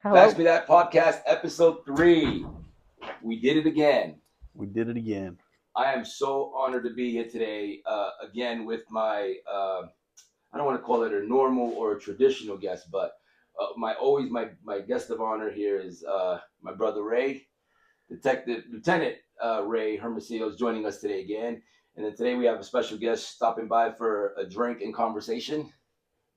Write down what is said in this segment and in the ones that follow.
Hello. Pass Me That Podcast, Episode 3. We did it again. We did it again. I am so honored to be here today, again with my, I don't want to call it a normal or a traditional guest, but my guest of honor here is my brother Ray, Lieutenant Ray Hermosillo is joining us today again. And then today we have a special guest stopping by for a drink and conversation,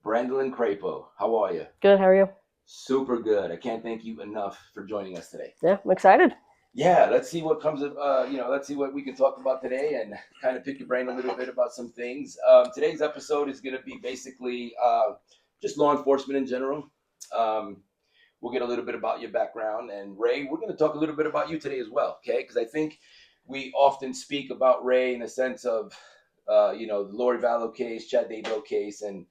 Brandalyn Crapo. How are you? Good. How are you? Super good. I can't thank you enough for joining us today. Yeah, I'm excited. Yeah, let's see what comes of, let's see what we can talk about today and kind of pick your brain a little bit about some things. Today's episode is going to be basically just law enforcement in general. We'll get a little bit about your background. And Ray, we're going to talk a little bit about you today as well, okay? Because I think we often speak about Ray in the sense of, the Lori Valo case, Chad Daybell case, and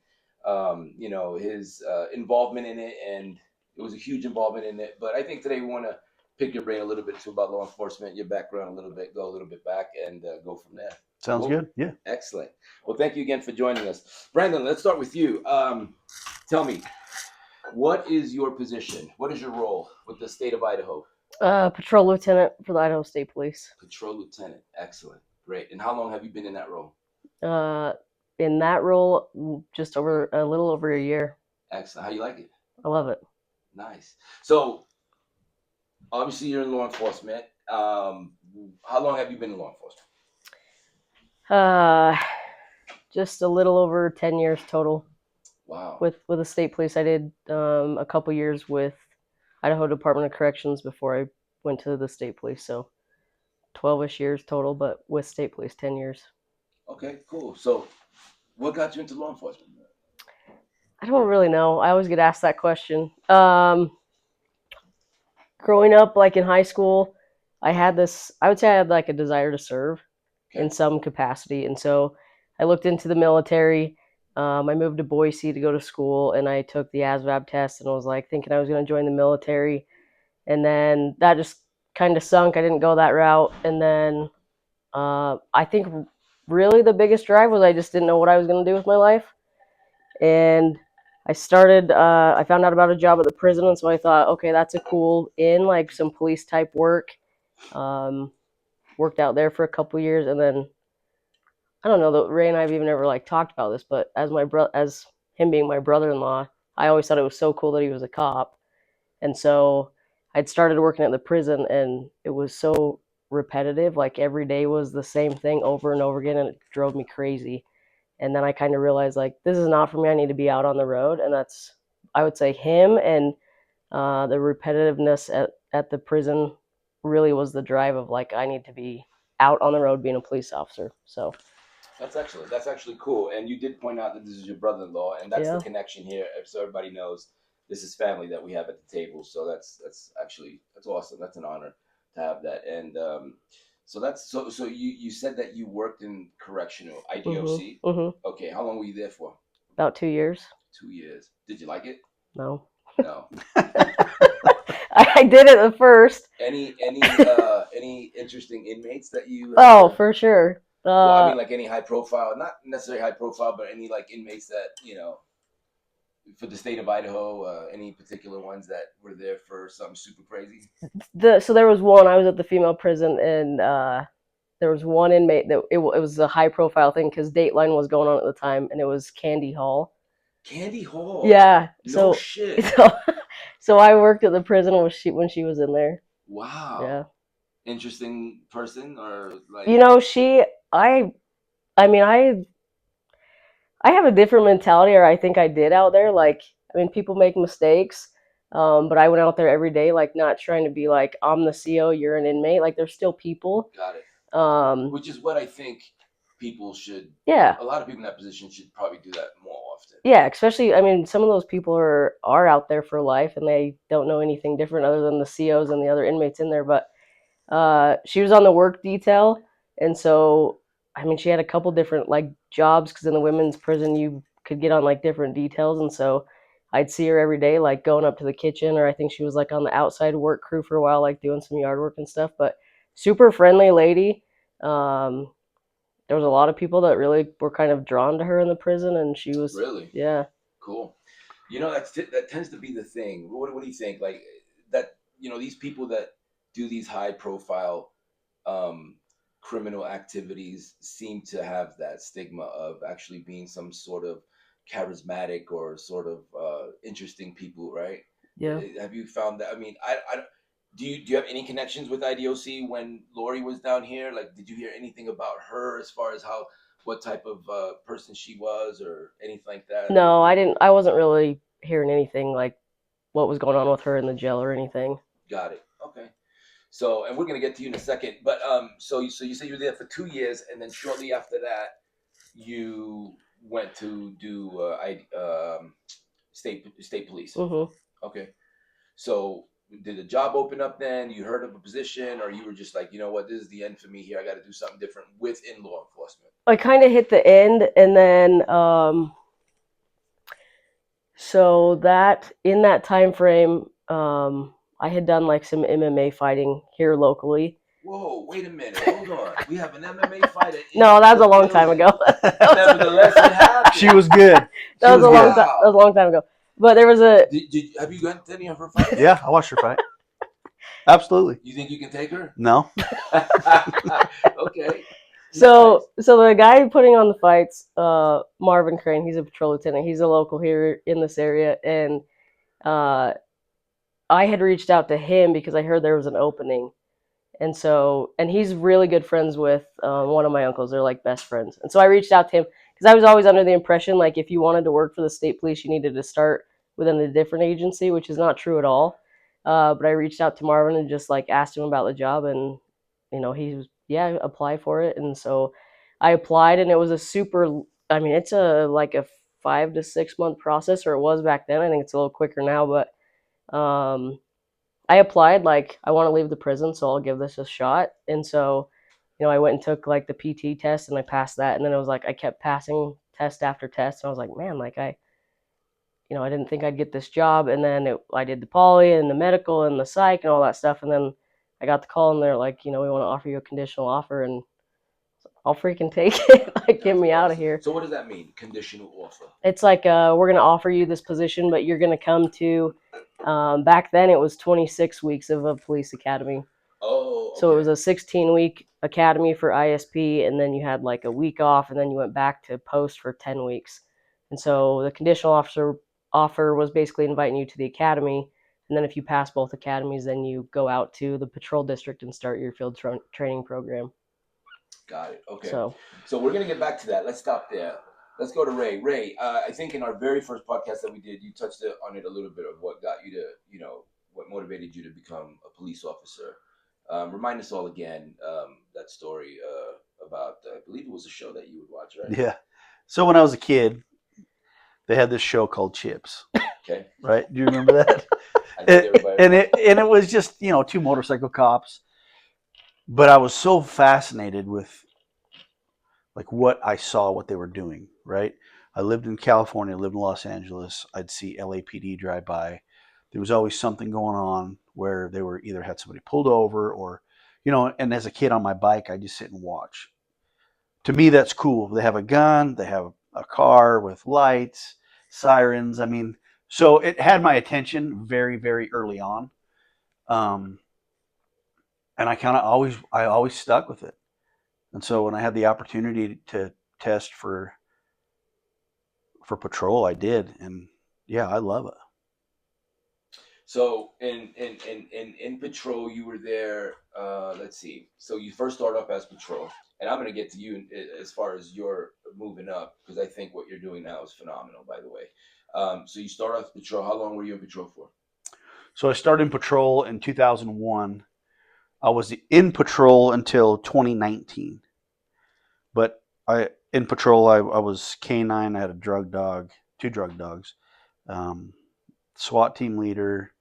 his involvement in it, and it was a huge involvement in it. But I think today we want to pick your brain a little bit too about law enforcement, your background a little bit, go a little bit back, and go from there. Sounds good. Yeah. Excellent. Well, thank you again for joining us. Brandon, let's start with you. Tell me, what is your position? What is your role with the state of Idaho? Patrol lieutenant for the Idaho State Police. Patrol lieutenant. Excellent. Great. And how long have you been in that role? In that role, just a little over a year. Excellent. How you like it? I love it. Nice. So, obviously, you're in law enforcement. How long have you been in law enforcement? Just a little over 10 years total. Wow. With the state police, I did a couple years with Idaho Department of Corrections before I went to the state police. So 12-ish years total, but with state police, 10 years. Okay, cool. So what got you into law enforcement? I don't really know. I always get asked that question. Growing up, like in high school, I would say I had like a desire to serve in some capacity. And so I looked into the military. I moved to Boise to go to school, and I took the ASVAB test and was like thinking I was going to join the military. And then that just kind of sunk. I didn't go that route. And then I think really the biggest drive was I just didn't know what I was going to do with my life. And I found out about a job at the prison, and so I thought, okay, that's a cool like some police type work. Worked out there for a couple years, and then I don't know, Ray and I have even never like talked about this, but as him being my brother-in-law, I always thought it was so cool that he was a cop. And so I'd started working at the prison, and it was so repetitive, like every day was the same thing over and over again, and it drove me crazy. And then I kind of realized, like, this is not for me. I need to be out on the road. And that's, I would say, him and the repetitiveness at the prison really was the drive of, like, I need to be out on the road being a police officer. So that's actually cool. And you did point out that this is your brother-in-law, and that's the connection here. So everybody knows this is family that we have at the table. So that's awesome. That's an honor to have that. And so you said that you worked in correctional IDOC. Mm-hmm. Okay, how long were you there for? About 2 years. 2 years. Did you like it? No. No. I did it at first. Any interesting inmates that you? Oh, for sure. Well, I mean, like any high profile, not necessarily high profile, but any like inmates that for the state of Idaho, any particular ones that were there for something super crazy? So there was one. I was at the female prison, and there was one inmate that it was a high profile thing because Dateline was going on at the time, and it was Candy Hall. Candy Hall. Yeah. No shit. So I worked at the prison when she was in there. Wow. Yeah. Interesting person, or like I have a different mentality, or I think I did out there. Like, I mean, people make mistakes, but I went out there every day, like, not trying to be like, I'm the CO, you're an inmate. Like, there's still people. Got it. Which is what I think people should. Yeah. A lot of people in that position should probably do that more often. Yeah, especially, I mean, some of those people are out there for life, and they don't know anything different other than the COs and the other inmates in there. But she was on the work detail, and so, I mean, she had a couple different like jobs because in the women's prison you could get on like different details, and so I'd see her every day, like going up to the kitchen, or I think she was like on the outside work crew for a while, like doing some yard work and stuff. But super friendly lady. There was a lot of people that really were kind of drawn to her in the prison, and she was really, yeah. Cool. that tends to be the thing. What do you think? Like that, these people that do these high profile um, criminal activities seem to have that stigma of actually being some sort of charismatic or sort of interesting people, right? Yeah. Have you found that? I mean, I do you have any connections with IDOC when Lori was down here? Like, did you hear anything about her as far as what type of person she was or anything like that? Or No, I didn't. I wasn't really hearing anything like what was going on with her in the jail or anything. got it. Okay. So, and we're gonna get to you in a second, but so you said you were there for 2 years, and then shortly after that, you went to do state policing. Hmm. Okay. So, did the job open up then? You heard of a position, or you were just like, you know what, this is the end for me here. I got to do something different within law enforcement. I kind of hit the end, and then so that in that time frame, I had done like some MMA fighting here locally. Whoa, wait a minute, hold on. We have an MMA fighter in No, that was the a long time building. ago. Nevertheless, it happened. She was good. She That was was a long good. time. That was Wow. a long time ago. But there was a Have you gone to any of her fights? Yeah, I watched her fight. Absolutely. You think you can take her? No. Okay. so the guy putting on the fights, Marvin Crane. He's a patrol lieutenant. He's a local here in this area, and uh, I had reached out to him because I heard there was an opening. And he's really good friends with one of my uncles. They're like best friends. And so I reached out to him because I was always under the impression like if you wanted to work for the state police, you needed to start within a different agency, which is not true at all. But I reached out to Marvin and just like asked him about the job, and he was apply for it. And so I applied, and it was a super. I mean, it's a like a 5 to 6 month process, or it was back then. I think it's a little quicker now, but I applied like I want to leave the prison, so I'll give this a shot. And so, I went and took like the PT test, and I passed that. And then it was like I kept passing test after test, and I was like, man, like I didn't think I'd get this job. And then I did the poly and the medical and the psych and all that stuff. And then I got the call, and they're like, we want to offer you a conditional offer, and I'll freaking take it. Like, get That's me out of awesome. here. So what does that mean? Conditional offer. It's like we're gonna offer you this position, but you're gonna come to. Back then, it was 26 weeks of a police academy. Oh, So it was okay. a 16-week academy for ISP, and then you had like a week off, and then you went back to post for 10 weeks. And so the conditional offer was basically inviting you to the academy, and then if you pass both academies, then you go out to the patrol district and start your field training program. Got it. Okay. So So we're gonna get back to that. Let's stop there. Let's go to Ray. Ray, I think in our very first podcast that we did, you touched on it a little bit of what got you to, what motivated you to become a police officer. Remind us all again that story about, I believe it was a show that you would watch, right? Yeah. So when I was a kid, they had this show called Chips. Okay. Right? Do you remember that? I think everybody. and it was just two motorcycle cops. But I was so fascinated with like what I saw, what they were doing. Right? I lived in California, lived in Los Angeles. I'd see LAPD drive by. There was always something going on where they were either had somebody pulled over or, and as a kid on my bike, I just sit and watch. To me, that's cool. They have a gun, they have a car with lights, sirens. I mean, so it had my attention very, very early on. Um, and I always stuck with it. And so when I had the opportunity to test for patrol, I did. And yeah, I love it. So in patrol, you were there. Let's see. So you first start off as patrol, and I'm gonna get to you as far as your moving up because I think what you're doing now is phenomenal. By the way, so you start off patrol. How long were you in patrol for? So I started in patrol in 2001. I was in patrol until 2019. But in patrol, I was canine. I had a drug dog, two drug dogs, um, SWAT team leader,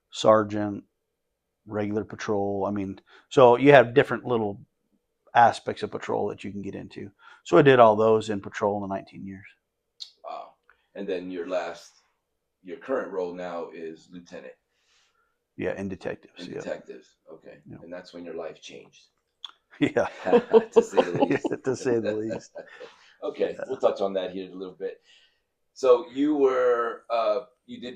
sergeant, regular patrol. I mean, so you have different little aspects of patrol that you can get into. So I did all those in patrol in the 19 years. Wow. And then your current role now is lieutenant. Yeah, in detectives. In detectives. Okay. Yeah. And that's when your life changed. Yeah. To say the least. Yeah, to say the least. Okay, we'll touch on that here in a little bit. So you were,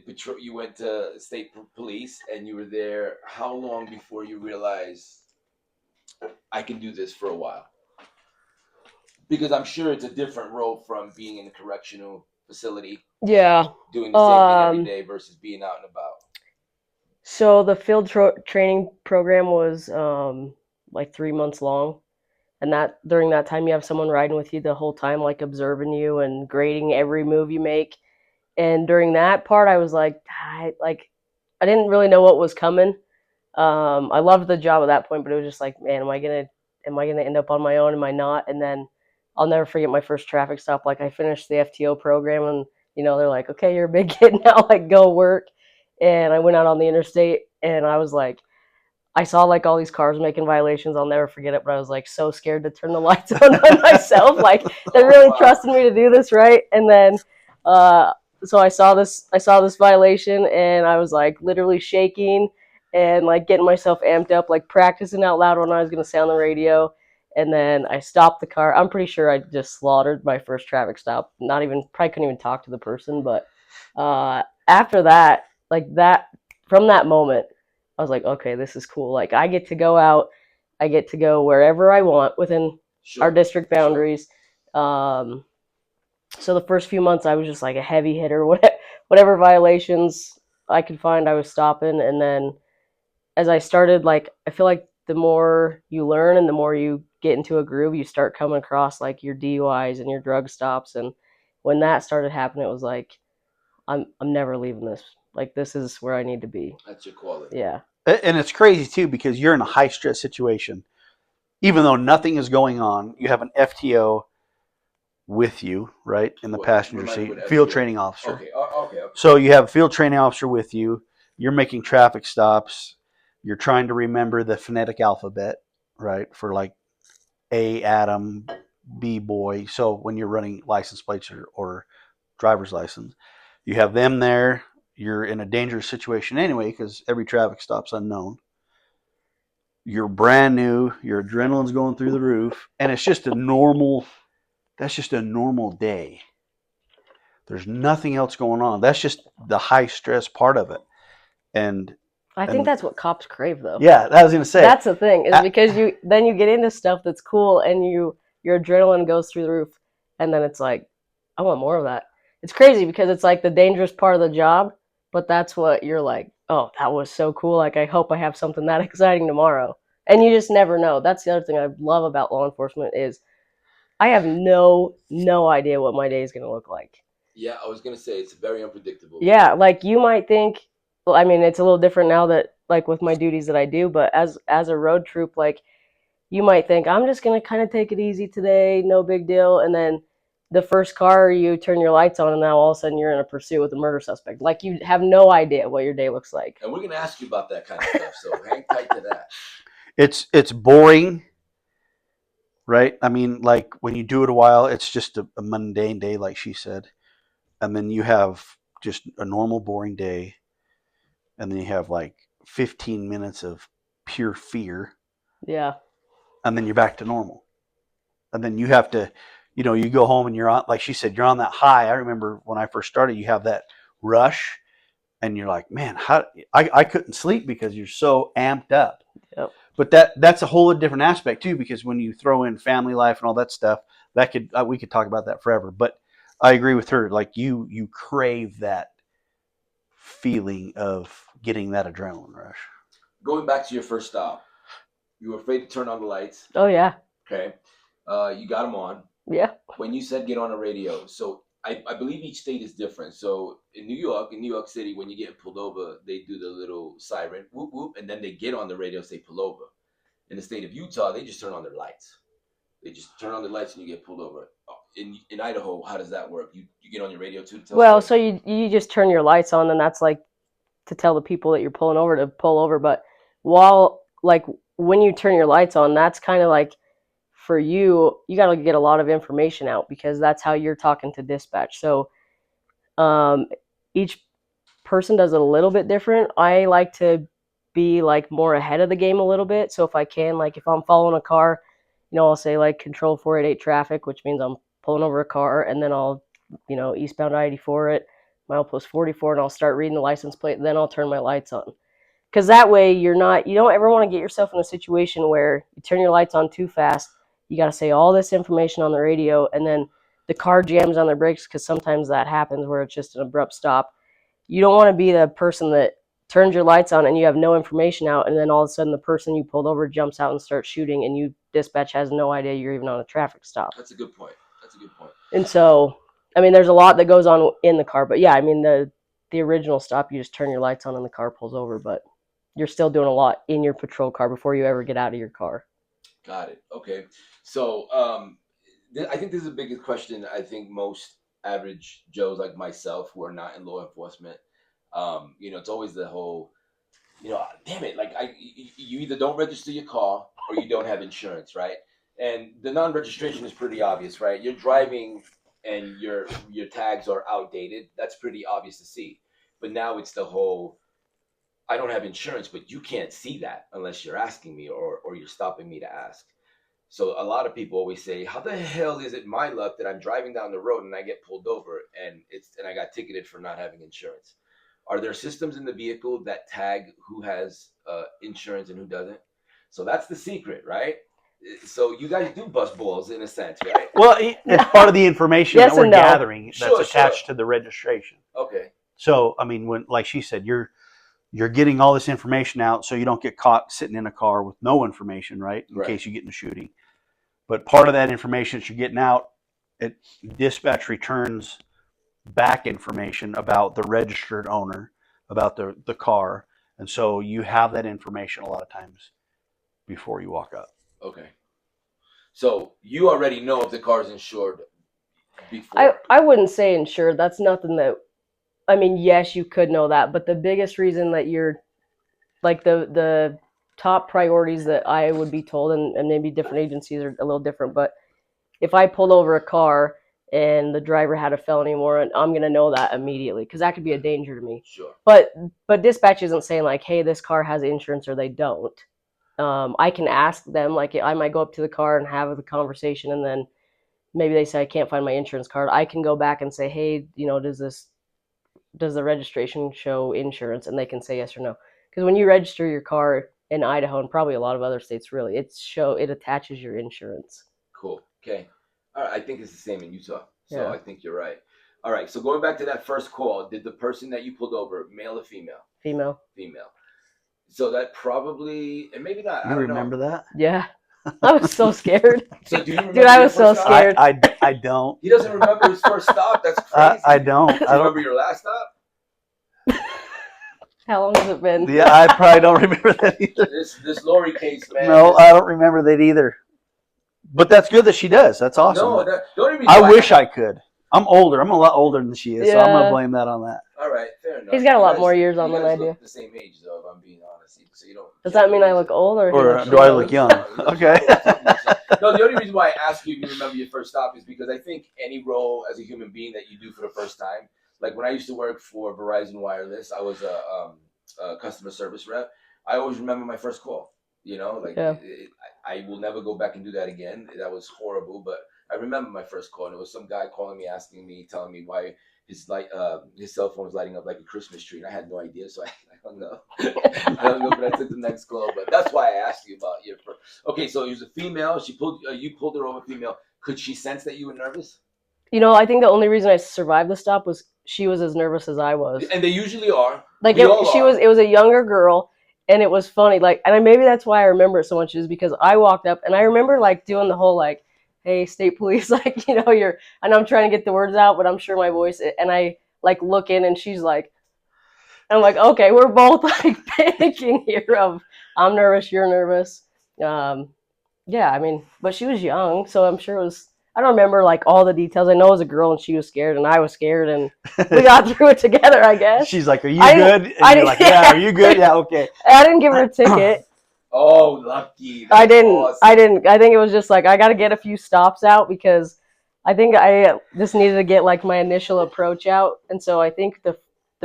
patrol. You went to state police, and you were there. How long before you realized I can do this for a while? Because I'm sure it's a different role from being in a correctional facility, Yeah. doing the same thing every day versus being out and about. So the field training program was like 3 months long, and that during that time you have someone riding with you the whole time, like observing you and grading every move you make. And during that part, I was like, I didn't really know what was coming. I loved the job at that point, but it was just like, man, am I gonna end up on my own? Am I not? And then I'll never forget my first traffic stop. Like I finished the FTO program, and they're like, okay, you're a big kid now, like go work. And I went out on the interstate, and I was like, I saw like all these cars making violations. I'll never forget it, but I was like so scared to turn the lights on by myself. Like they're really trusting me to do this, right? And then, so I saw this violation, and I was like literally shaking and like getting myself amped up, like practicing out loud when I was gonna say on the radio. And then I stopped the car. I'm pretty sure I just slaughtered my first traffic stop. Not even probably couldn't even talk to the person, but after that, like that from that moment I was like, okay, this is cool. Like I get to go out, I get to go wherever I want within our district boundaries. Um, so the first few months, I was just like a heavy hitter. Whatever violations I could find, I was stopping. And then as I started, like I feel like the more you learn and the more you get into a groove, you start coming across like your DUIs and your drug stops. And when that started happening, it was like I'm never leaving this. Like this is where I need to be. That's your quality. Yeah. And it's crazy too because you're in a high stress situation. Even though nothing is going on, you have an FTO with you, right, in the passenger seat, field training officer. Okay. So you have a field training officer with you. You're making traffic stops. You're trying to remember the phonetic alphabet, right, for like A, Adam, B, boy. So when you're running license plates or driver's license, you have them there. You're in a dangerous situation anyway because every traffic stop's unknown. You're brand new. Your adrenaline's going through the roof, and it's just a normal. That's just a normal day. There's nothing else going on. That's just the high stress part of it. And I think that's what cops crave, though. Yeah, I was gonna say that's the thing is because you get into stuff that's cool and your adrenaline goes through the roof, and then it's like I want more of that. It's crazy because it's like the dangerous part of the job, but that's what you're like. Oh, that was so cool! Like I hope I have something that exciting tomorrow, and you just never know. That's the other thing I love about law enforcement is I have no idea what my day is going to look like. Yeah, I was gonna say it's very unpredictable. Yeah, like you might think. Well, I mean, it's a little different now that like with my duties that I do, but as a road troop, like you might think I'm just gonna kind of take it easy today, no big deal, and then the first car you turn your lights on, and now all of a sudden you're in a pursuit with a murder suspect. Like you have no idea what your day looks like. And we're gonna ask you about that kind of stuff, so hang tight to that. It's boring, right? I mean, like when you do it a while, it's just a mundane day, like she said, and then you have just a normal boring day, and then you have like 15 minutes of pure fear. Yeah. And then you're back to normal. And then you have to, you go home and you're on, like she said, you're on that high. I remember when I first started, you have that rush and you're like, man, I couldn't sleep because you're so amped up. Yep. But that's a whole different aspect too, because when you throw in family life and all that stuff, we could talk about that forever. But I agree with her. Like you crave that feeling of getting that adrenaline rush. Going back to your first stop, you were afraid to turn on the lights. Oh yeah. Okay. You got them on. Yeah. When you said get on a radio, so I believe each state is different. So in New York City, when you get pulled over, they do the little siren, whoop, whoop, and then they get on the radio and say pull over. In the state of Utah, they just turn on their lights. They just turn on the lights and you get pulled over. In Idaho, how does that work? You get on your radio too to tell Well, so you just turn your lights on, and that's like to tell the people that you're pulling over to pull over. But when you turn your lights on, that's kind of like for you got to get a lot of information out because that's how you're talking to dispatch. So each person does it a little bit different. I like to be like more ahead of the game a little bit. So if I can, like if I'm following a car, I'll say like control 488 traffic, which means I'm pulling over a car, and then I'll, eastbound I-84 it. milepost 44, and I'll start reading the license plate, and then I'll turn my lights on. Because that way you don't ever want to get yourself in a situation where you turn your lights on too fast. You got to say all this information on the radio, and then the car jams on their brakes, because sometimes that happens where it's just an abrupt stop. You don't want to be the person that turns your lights on and you have no information out, and then all of a sudden the person you pulled over jumps out and starts shooting, and dispatch has no idea you're even on a traffic stop. That's a good point. And so, I mean, there's a lot that goes on in the car, but yeah, I mean, the original stop, you just turn your lights on and the car pulls over, but you're still doing a lot in your patrol car before you ever get out of your car. Got it. Okay. So I think this is the biggest question. I think most average Joes like myself who are not in law enforcement, it's always the whole, damn it, like you either don't register your car or you don't have insurance, right? And the non-registration is pretty obvious, right? You're driving and your tags are outdated. That's pretty obvious to see. But now it's the whole, I don't have insurance, but you can't see that unless you're asking me or you're stopping me to ask. So a lot of people always say, how the hell is it my luck that I'm driving down the road and I get pulled over and I got ticketed for not having insurance? Are there systems in the vehicle that tag who has insurance and who doesn't? So that's the secret, right? So you guys do bust balls in a sense, right? Well, it's part of the information Yes that we're and no. gathering that's Sure. attached to the registration. Okay. So, I mean, when, like she said, you're getting all this information out so you don't get caught sitting in a car with no information, right? In case you get in a shooting. But part of that information that you're getting out, dispatch returns back information about the registered owner, about the car. And so you have that information a lot of times before you walk up. Okay. So you already know if the car's insured before. I wouldn't say insured. That's nothing that, I mean, yes, you could know that, but the biggest reason that you're, like, the top priorities that I would be told, and maybe different agencies are a little different, but if I pulled over a car and the driver had a felony warrant, I'm going to know that immediately, because that could be a danger to me. Sure. But dispatch isn't saying, like, hey, this car has insurance, or they don't. I can ask them, like, I might go up to the car and have the conversation, and then maybe they say I can't find my insurance card. I can go back and say, hey, does the registration show insurance? And they can say yes or no. Because when you register your car in Idaho, and probably a lot of other states, really, it attaches your insurance. Cool. Okay. All right. I think it's the same in Utah. So Yeah. I think you're right. All right. So going back to that first call, did the person that you pulled over, male or female? Female. Female. So that probably, and maybe not. You I don't remember know. that? Yeah. I was so scared. So do you remember? Dude, I was your so first stop? scared. I don't. He doesn't remember his first stop. That's crazy. I don't. Do you remember your last stop? How long has it been? Yeah, I probably don't remember that either. This Lori case, man. No, I don't remember that either. But that's good that she does. That's awesome. No, the only reason I wish I could. I'm older. I'm a lot older than she is, so I'm Yeah. going to blame that on that. All right, fair enough. He's got a You lot guys- more years on you than guys I do. look the same age, though, if I'm being honest. So you don't. Does that mean I look old, or do I look young? Okay. No, the only reason why I ask you if you remember your first stop is because I think any role as a human being that you do for the first time, like when I used to work for Verizon Wireless, I was a customer service rep. I always remember my first call. Yeah. I will never go back and do that again. That was horrible, but I remember my first call, and it was some guy calling me, asking me, telling me why his cell phone was lighting up like a Christmas tree, and I had no idea, so I hung up. I hung up, and I took the next call. But that's why I asked you about your first. Okay, so it was a female. You pulled her over, female. Could she sense that you were nervous? I think the only reason I survived the stop was she was as nervous as I was. And they usually are. Like, it was a younger girl, and it was funny. Like, and maybe that's why I remember it so much, is because I walked up and I remember, like, doing the whole, like, hey, state police, like, and I'm trying to get the words out, but I'm sure my voice, and I, like, look in, and she's like, I'm like, okay, we're both, like, panicking here of, I'm nervous, you're nervous. Yeah, I mean, but she was young, so I'm sure it was, I don't remember, like, all the details. I know it was a girl, and she was scared, and I was scared, and we got through it together, I guess. She's like, are you good? And you're like, yeah, are you good? Yeah, okay. I didn't give her a ticket. Oh, lucky. I didn't. Awesome. I think it was just like, I got to get a few stops out, because I think I just needed to get, like, my initial approach out. And so I think the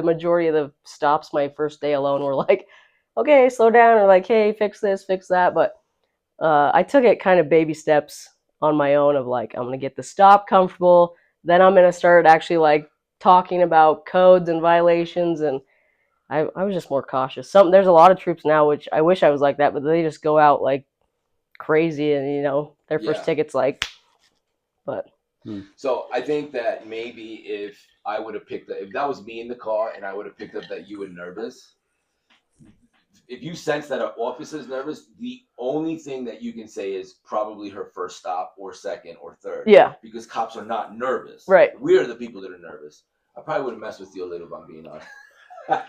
majority of the stops my first day alone were like, okay, slow down, or like, hey, fix this, fix that. But I took it kind of baby steps on my own of, like, I'm going to get the stop comfortable. Then I'm going to start actually, like, talking about codes and violations, and I was just more cautious. There's a lot of troops now, which I wish I was like that, but they just go out like crazy, and their first Yeah. ticket's like, but So I think that maybe if I would have if that was me in the car and I would have picked up that you were nervous, if you sense that an officer's nervous, the only thing that you can say is probably her first stop or second or third. yeah, Because cops are not nervous. right. We're the people that are nervous. I probably would have messed with you a little if I'm being honest.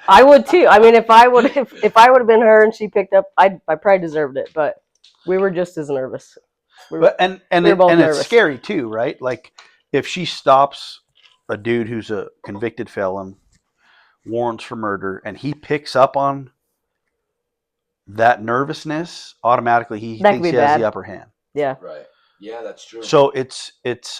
I would too. I mean, if I would have been her and she picked up, I probably deserved it. But we were just as nervous. We were both nervous. It's scary too, right? Like if she stops a dude who's a convicted felon, warrants for murder, and he picks up on that nervousness, automatically he thinks he has the upper hand. Yeah. Right. Yeah, that's true. So it's.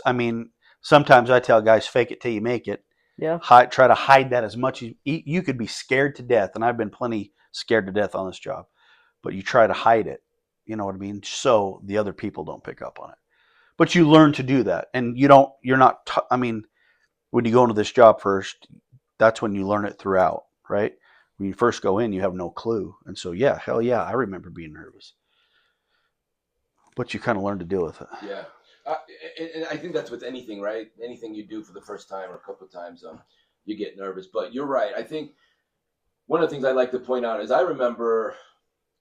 I mean, sometimes I tell guys, fake it till you make it. Yeah. Try to hide that as much as you could be scared to death, and I've been plenty scared to death on this job. But you try to hide it. You know what I mean? So the other people don't pick up on it. But you learn to do that, and you're not. I mean, when you go into this job first, that's when you learn it throughout, right? When you first go in, you have no clue, and so yeah, hell yeah, I remember being nervous. But you kind of learn to deal with it. Yeah. And I think that's with anything, right? Anything you do for the first time or a couple of times, you get nervous. But you're right. I think one of the things I like to point out is I remember,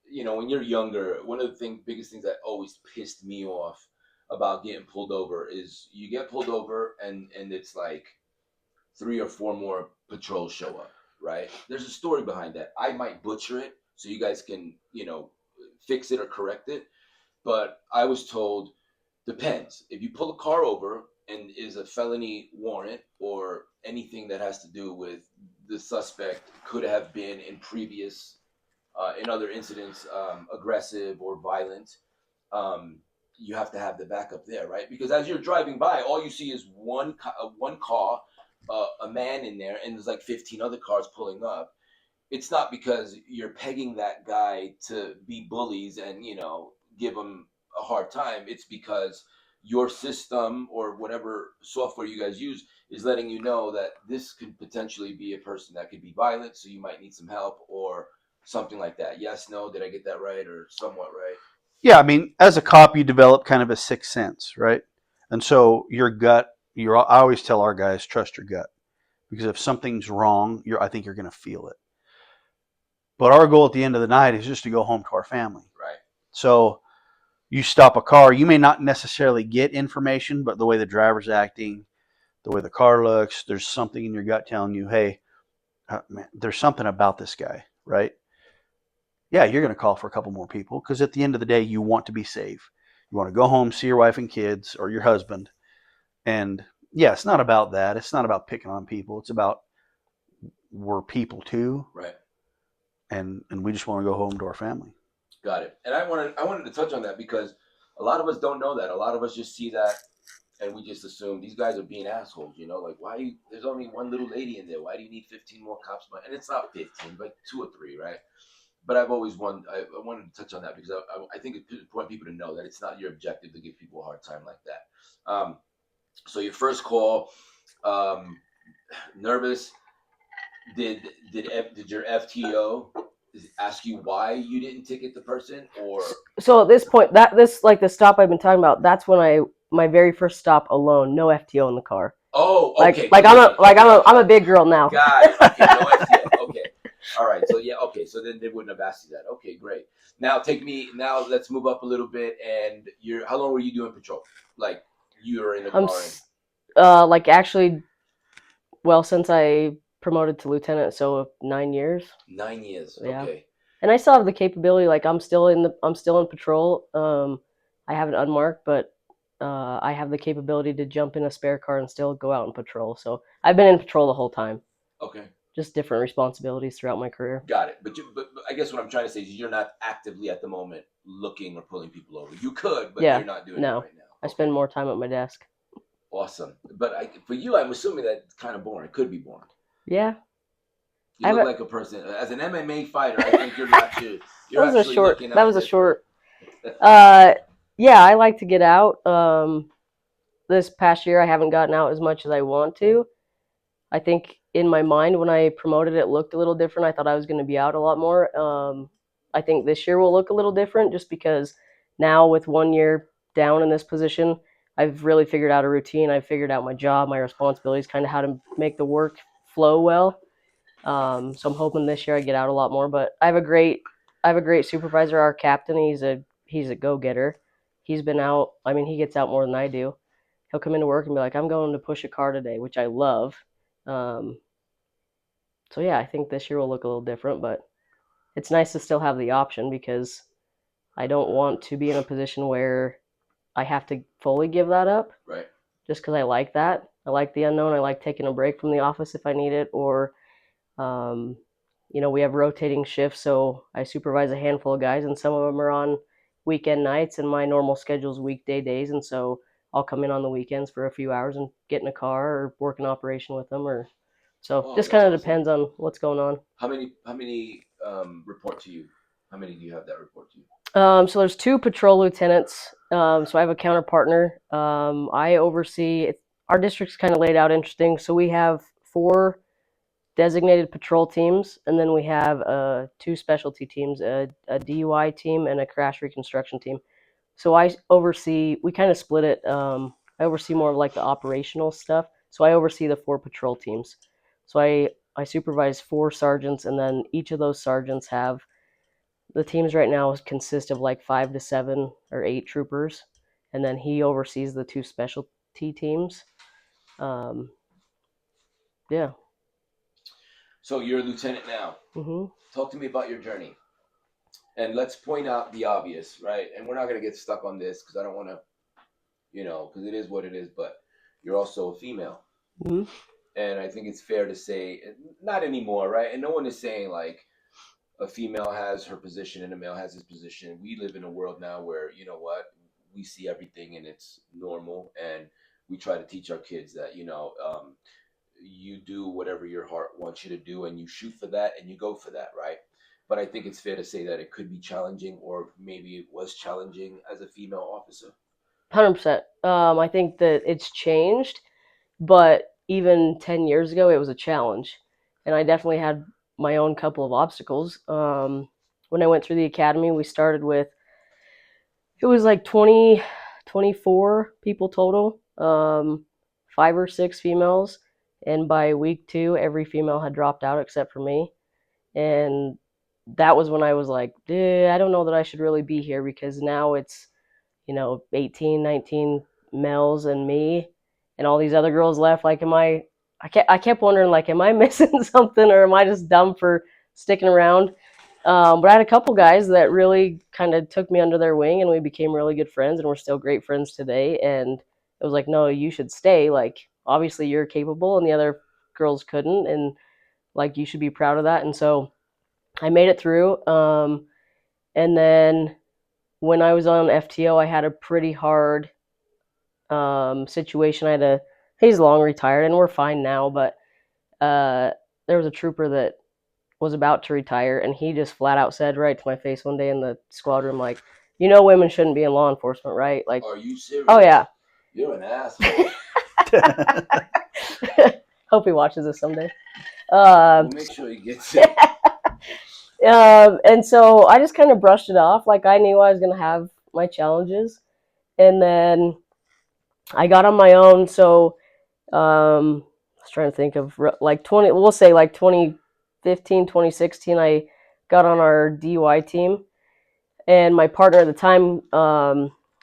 when you're younger, one of the biggest things that always pissed me off about getting pulled over is you get pulled over and it's like 3 or 4 more patrols show up, right? There's a story behind that. I might butcher it so you guys can, fix it or correct it. But I was told, depends. If you pull a car over and is a felony warrant or anything that has to do with the suspect could have been in previous, in other incidents, aggressive or violent, you have to have the backup there, right? Because as you're driving by, all you see is one car, a man in there, and there's like 15 other cars pulling up. It's not because you're pegging that guy to be bullies and, give him a hard time. It's because your system or whatever software you guys use is letting you know that this could potentially be a person that could be violent, so you might need some help or something like that. Yes, no, did I get that right or somewhat right? Yeah, I mean, as a cop, you develop kind of a sixth sense, right? And so your gut, I always tell our guys, trust your gut. Because if something's wrong, I think you're going to feel it. But our goal at the end of the night is just to go home to our family. Right. So you stop a car, you may not necessarily get information, but the way the driver's acting, the way the car looks, there's something in your gut telling you, hey, man, there's something about this guy, right? Yeah, you're going to call for a couple more people because at the end of the day, you want to be safe. You want to go home, see your wife and kids or your husband. And yeah, it's not about that. It's not about picking on people. It's about we're people too. Right. And we just want to go home to our family. Got it. And I wanted to touch on that because a lot of us don't know that. A lot of us just see that and we just assume these guys are being assholes, like there's only one little lady in there. Why do you need 15 more cops? And it's not 15, but 2 or 3, right? But I've always I wanted to touch on that because I think it's important people to know that it's not your objective to give people a hard time like that. So your first call, nervous. Did your FTO ask you why you didn't ticket the person, or? So at this point, the stop I've been talking about, that's when my very first stop alone, no FTO in the car. Oh, okay. I'm a big girl now. Got it. Okay, no FTO. Okay. All right. So yeah. Okay. So then they wouldn't have asked you that. Okay, great. Now let's move up a little bit. And how long were you doing patrol? Like you were in the car. Actually, well, since I promoted to lieutenant, so 9 years. 9 years. Yeah. Okay. And I still have the capability. Like I'm still in patrol. I have it unmarked, but I have the capability to jump in a spare car and still go out and patrol. So I've been in patrol the whole time. Okay. Just different responsibilities throughout my career. Got it. But I guess what I'm trying to say is you're not actively at the moment looking or pulling people over. You could, but you're not doing it right now. Okay. I spend more time at my desk. Awesome. But for you, I'm assuming that's kind of boring. It could be boring. Yeah. You look like a person. As an MMA fighter, I think you're not too. That was a short. Yeah, I like to get out. This past year, I haven't gotten out as much as I want to. I think in my mind when I promoted it looked a little different. I thought I was going to be out a lot more. I think this year will look a little different just because now with 1 year down in this position, I've really figured out a routine. I've figured out my job, my responsibilities, kind of how to make the work flow well. So I'm hoping this year I get out a lot more. But I have a great supervisor. Our captain, he's a go getter. He's been out. I mean, he gets out more than I do. He'll come into work and be like, "I'm going to push a car today," which I love. Um, so yeah, I think this year will look a little different, but it's nice to still have the option because I don't want to be in a position where I have to fully give that up. Right. Just because I like that. I like the unknown. I like taking a break from the office if I need it, or um, we have rotating shifts, so I supervise a handful of guys, and some of them are on weekend nights, and my normal schedule is weekday days, and so I'll come in on the weekends for a few hours and get in a car or work an operation with them, or so Oh, just that's kind of awesome. depends on what's going on. How many report to you? How many do you have that report to you? So there's two patrol lieutenants. So I have a counter partner. I oversee. Our district's kind of laid out interesting. So we have four designated patrol teams, and then we have two specialty teams, a DUI team and a crash reconstruction team. So I oversee. We kind of split it. I oversee more of like the operational stuff. So I oversee the four patrol teams. So I supervise four sergeants, and then each of those sergeants have the teams right now consist of like 5 to 7 or 8 troopers, and then he oversees the two specialty teams. Um, yeah. So you're a lieutenant now. hmm Talk to me about your journey. And let's point out the obvious, right? And we're not going to get stuck on this because I don't want to, because it is what it is, but you're also a female. hmm And I think it's fair to say, not anymore, right? And no one is saying like a female has her position and a male has his position. We live in a world now where, you know what, we see everything and it's normal. And we try to teach our kids that, you do whatever your heart wants you to do and you shoot for that and you go for that, right? But I think it's fair to say that it could be challenging, or maybe it was challenging as a female officer. 100%. I think that it's changed, but even 10 years ago, it was a challenge. And I definitely had my own couple of obstacles. When I went through the academy, we started with, it was like 20, 24 people total, 5 or 6 females. And by week 2, every female had dropped out except for me. And that was when I was like, I don't know that I should really be here because now it's 18, 19 males and me, and all these other girls left. Like, I kept wondering, like, am I missing something, or am I just dumb for sticking around? But I had a couple guys that really kind of took me under their wing, and we became really good friends, and we're still great friends today. And it was like, no, you should stay. Like, obviously you're capable, and the other girls couldn't, and like you should be proud of that. And so I made it through. And then when I was on FTO, I had a pretty hard situation. He's long retired, and we're fine now, but there was a trooper that was about to retire, and he just flat out said right to my face one day in the squad room, like, women shouldn't be in law enforcement, right? Like, Are you serious? oh yeah. You're an asshole. Hope he watches this someday. We'll make sure he gets it. And so I just kind of brushed it off. Like, I knew I was going to have my challenges. And then I got on my own. So I was trying to think of like 20, we'll say like 2015, 2016, I got on our DUI team. And my partner at the time,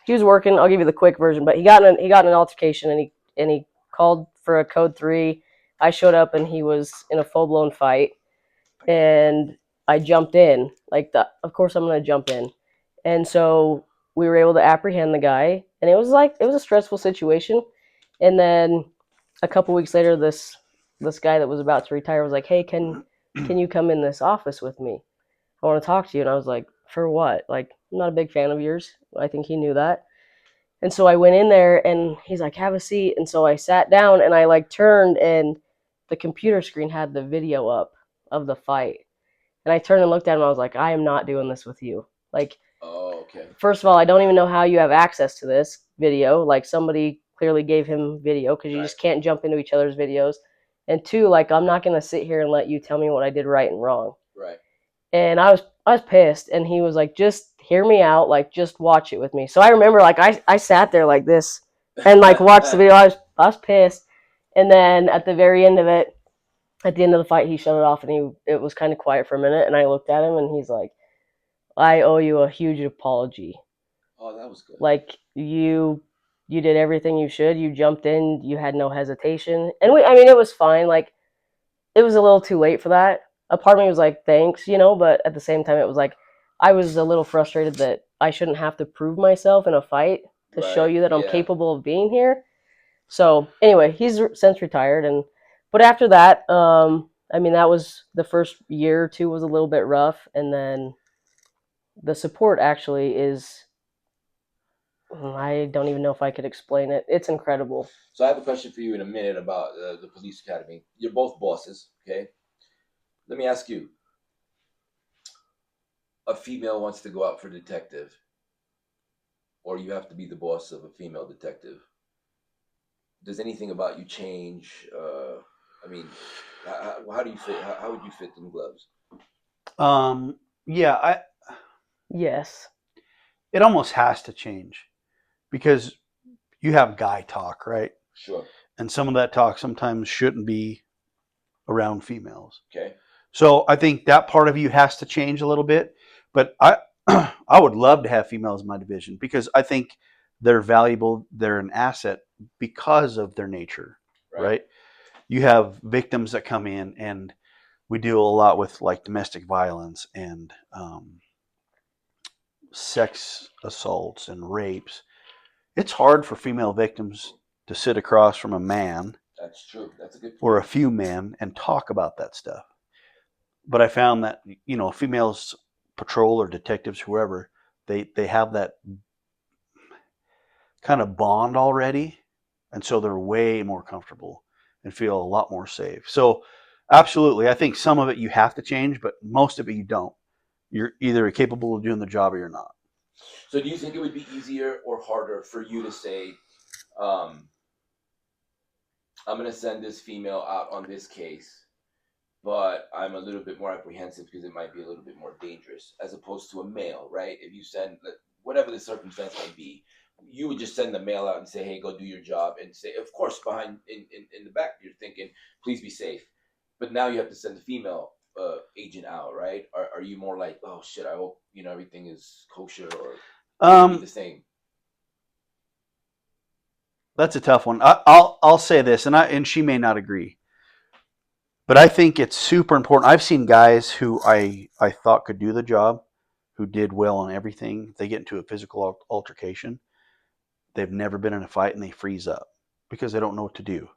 he was working. I'll give you the quick version, but he got in an altercation, and he called for a code 3. I showed up, and he was in a full blown fight, and I jumped in. Like, of course I'm gonna jump in, and so we were able to apprehend the guy, and it was a stressful situation. And then a couple weeks later, this guy that was about to retire was like, "Hey, can you come in this office with me? I want to talk to you." And I was like, "For what?" Like, I'm not a big fan of yours. I think he knew that. And so I went in there, and he's like, "Have a seat." And so I sat down, and I like turned, and the computer screen had the video up of the fight. And I turned and looked at him, and I was like, "I am not doing this with you." Like, oh, okay. First of all, I don't even know how you have access to this video. Like, somebody clearly gave him video, because you just can't jump into each other's videos. and two, like, I'm not gonna sit here and let you tell me what I did right and wrong. Right. And I was pissed, and he was like, just hear me out, like, just watch it with me. So I remember, like, I sat there like this and like watched the video. I was pissed, and then at the very end of it, at the end of the fight, he shut it off, and it was kind of quiet for a minute, and I looked at him, and he's like, I owe you a huge apology. Oh, that was good. Like, you did everything you should. You jumped in. You had no hesitation, and I mean, it was fine. Like, it was a little too late for that. A part of me was like, thanks, but at the same time, it was like I was a little frustrated that I shouldn't have to prove myself in a fight to show Right. you that I'm Yeah. capable of being here. So anyway, he's since retired, but after that, I mean, that was the first year or two was a little bit rough, and then the support actually is. I don't even know if I could explain it. It's incredible. So I have a question for you in a minute about the police academy. You're both bosses, okay? Let me ask you: a female wants to go out for detective, or you have to be the boss of a female detective. Does anything about you change? I mean, how do you fit? How would you fit in gloves? Yeah, Yes. it almost has to change because you have guy talk, right? Sure. And some of that talk sometimes shouldn't be around females. Okay. So I think that part of you has to change a little bit. But I would love to have females in my division because I think they're valuable. They're an asset because of their nature, right? You have victims that come in, and we deal a lot with like domestic violence and sex assaults and rapes. It's hard for female victims to sit across from a man That's true. That's a good point. or a few men and talk about that stuff. But I found that females patrol or detectives, whoever, they have that kind of bond already, and so they're way more comfortable and feel a lot more safe. So absolutely, I think some of it you have to change, but most of it you don't. You're either capable of doing the job or you're not. So do you think it would be easier or harder for you to say, um, I'm going to send this female out on this case, but I'm a little bit more apprehensive because it might be a little bit more dangerous as opposed to a male, right? If you send, whatever the circumstance may be, you would just send the male out and say, hey, go do your job, and say, of course, behind in the back, you're thinking, please be safe. But now you have to send the female agent out, right? Are you more like, oh shit, I hope everything is kosher, or would it be the same? That's a tough one. I'll say this, and she may not agree, but I think it's super important. I've seen guys who I thought could do the job, who did well on everything. They get into a physical altercation. They've never been in a fight and they freeze up because they don't know what to do.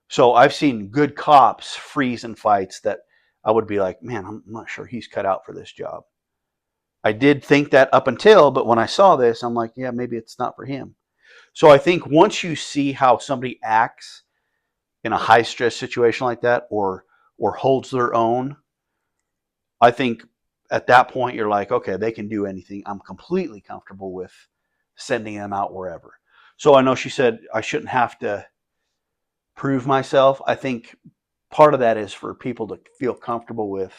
So I've seen good cops freeze in fights that I would be like, man, I'm not sure he's cut out for this job. I did think that up until, but when I saw this, I'm like, yeah, maybe it's not for him. So I think once you see how somebody acts in a high stress situation like that, or holds their own, I think at that point you're like, okay, they can do anything. I'm completely comfortable with sending them out wherever. So I know she said I shouldn't have to prove myself. I think part of that is for people to feel comfortable with,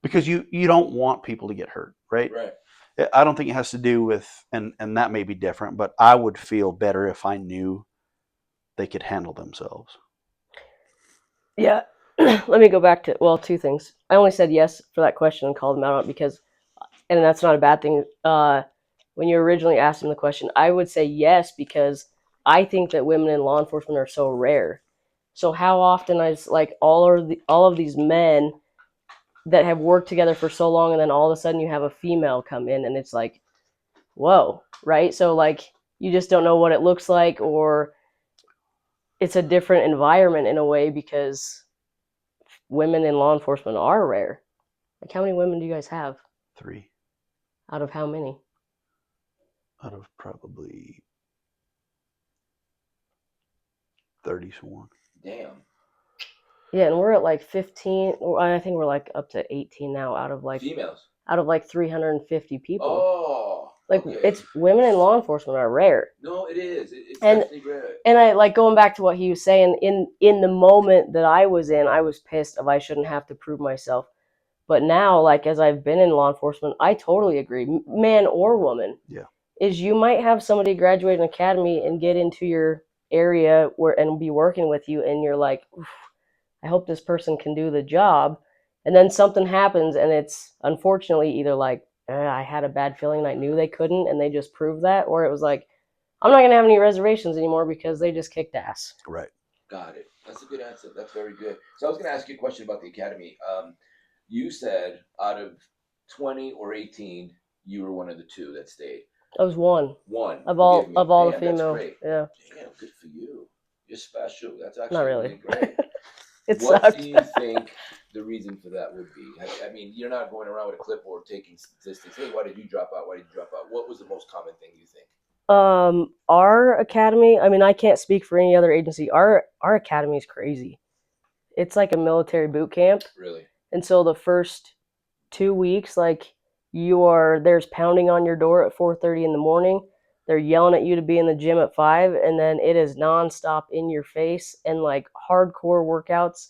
because you don't want people to get hurt, right? Right. I don't think it has to do with, and that may be different, but I would feel better if I knew they could handle themselves. Yeah. Let me go back to, well, two things. I only said yes for that question and called him out on it because, and that's not a bad thing. When you originally asked him the question, I would say yes because I think that women in law enforcement are so rare. So how often is like all of these men that have worked together for so long, and then all of a sudden you have a female come in, and it's like, whoa, right? So like you just don't know what it looks like, or it's a different environment in a way because women in law enforcement are rare. Like, how many women do you guys have? 3 Out of how many? out of probably 30 sworn. Damn. Yeah, and we're at like 15. I think we're like up to 18 now out of like Females. 350 people. Oh. Like Okay. it's women in law enforcement are rare. No, it is. It's And definitely rare. and I like going back to what he was saying in the moment that I was in, I was pissed of I shouldn't have to prove myself. But now, like as I've been in law enforcement, I totally agree, man or woman. Yeah. Is you might have somebody graduate an academy and get into your area where and be working with you, and you're like, "Oof, I hope this person can do the job," and then something happens, and it's unfortunately either like I had a bad feeling and I knew they couldn't, and they just proved that, or it was like I'm not gonna have any reservations anymore because they just kicked ass. Right. Got it. That's a good answer. That's very good. So I was going to ask you a question about the academy. You said out of 20 or 18, you were one of the two that stayed. I was one One. of Forgive all me. of all the Damn, that's female. great. Yeah, Damn, good for you. You're special. That's not actually really. really great. It What sucked. do you think the reason for that would be? I mean, you're not going around with a clipboard taking statistics. Hey, why did you drop out? Why did you drop out? What was the most common thing you think? Our academy. I mean, I can't speak for any other agency. Our academy is crazy. It's like a military boot camp, Really? and so the first 2 weeks, like there's pounding on your door at 4:30 in the morning. They're yelling at you to be in the gym at 5, and then it is nonstop in your face and like hardcore workouts,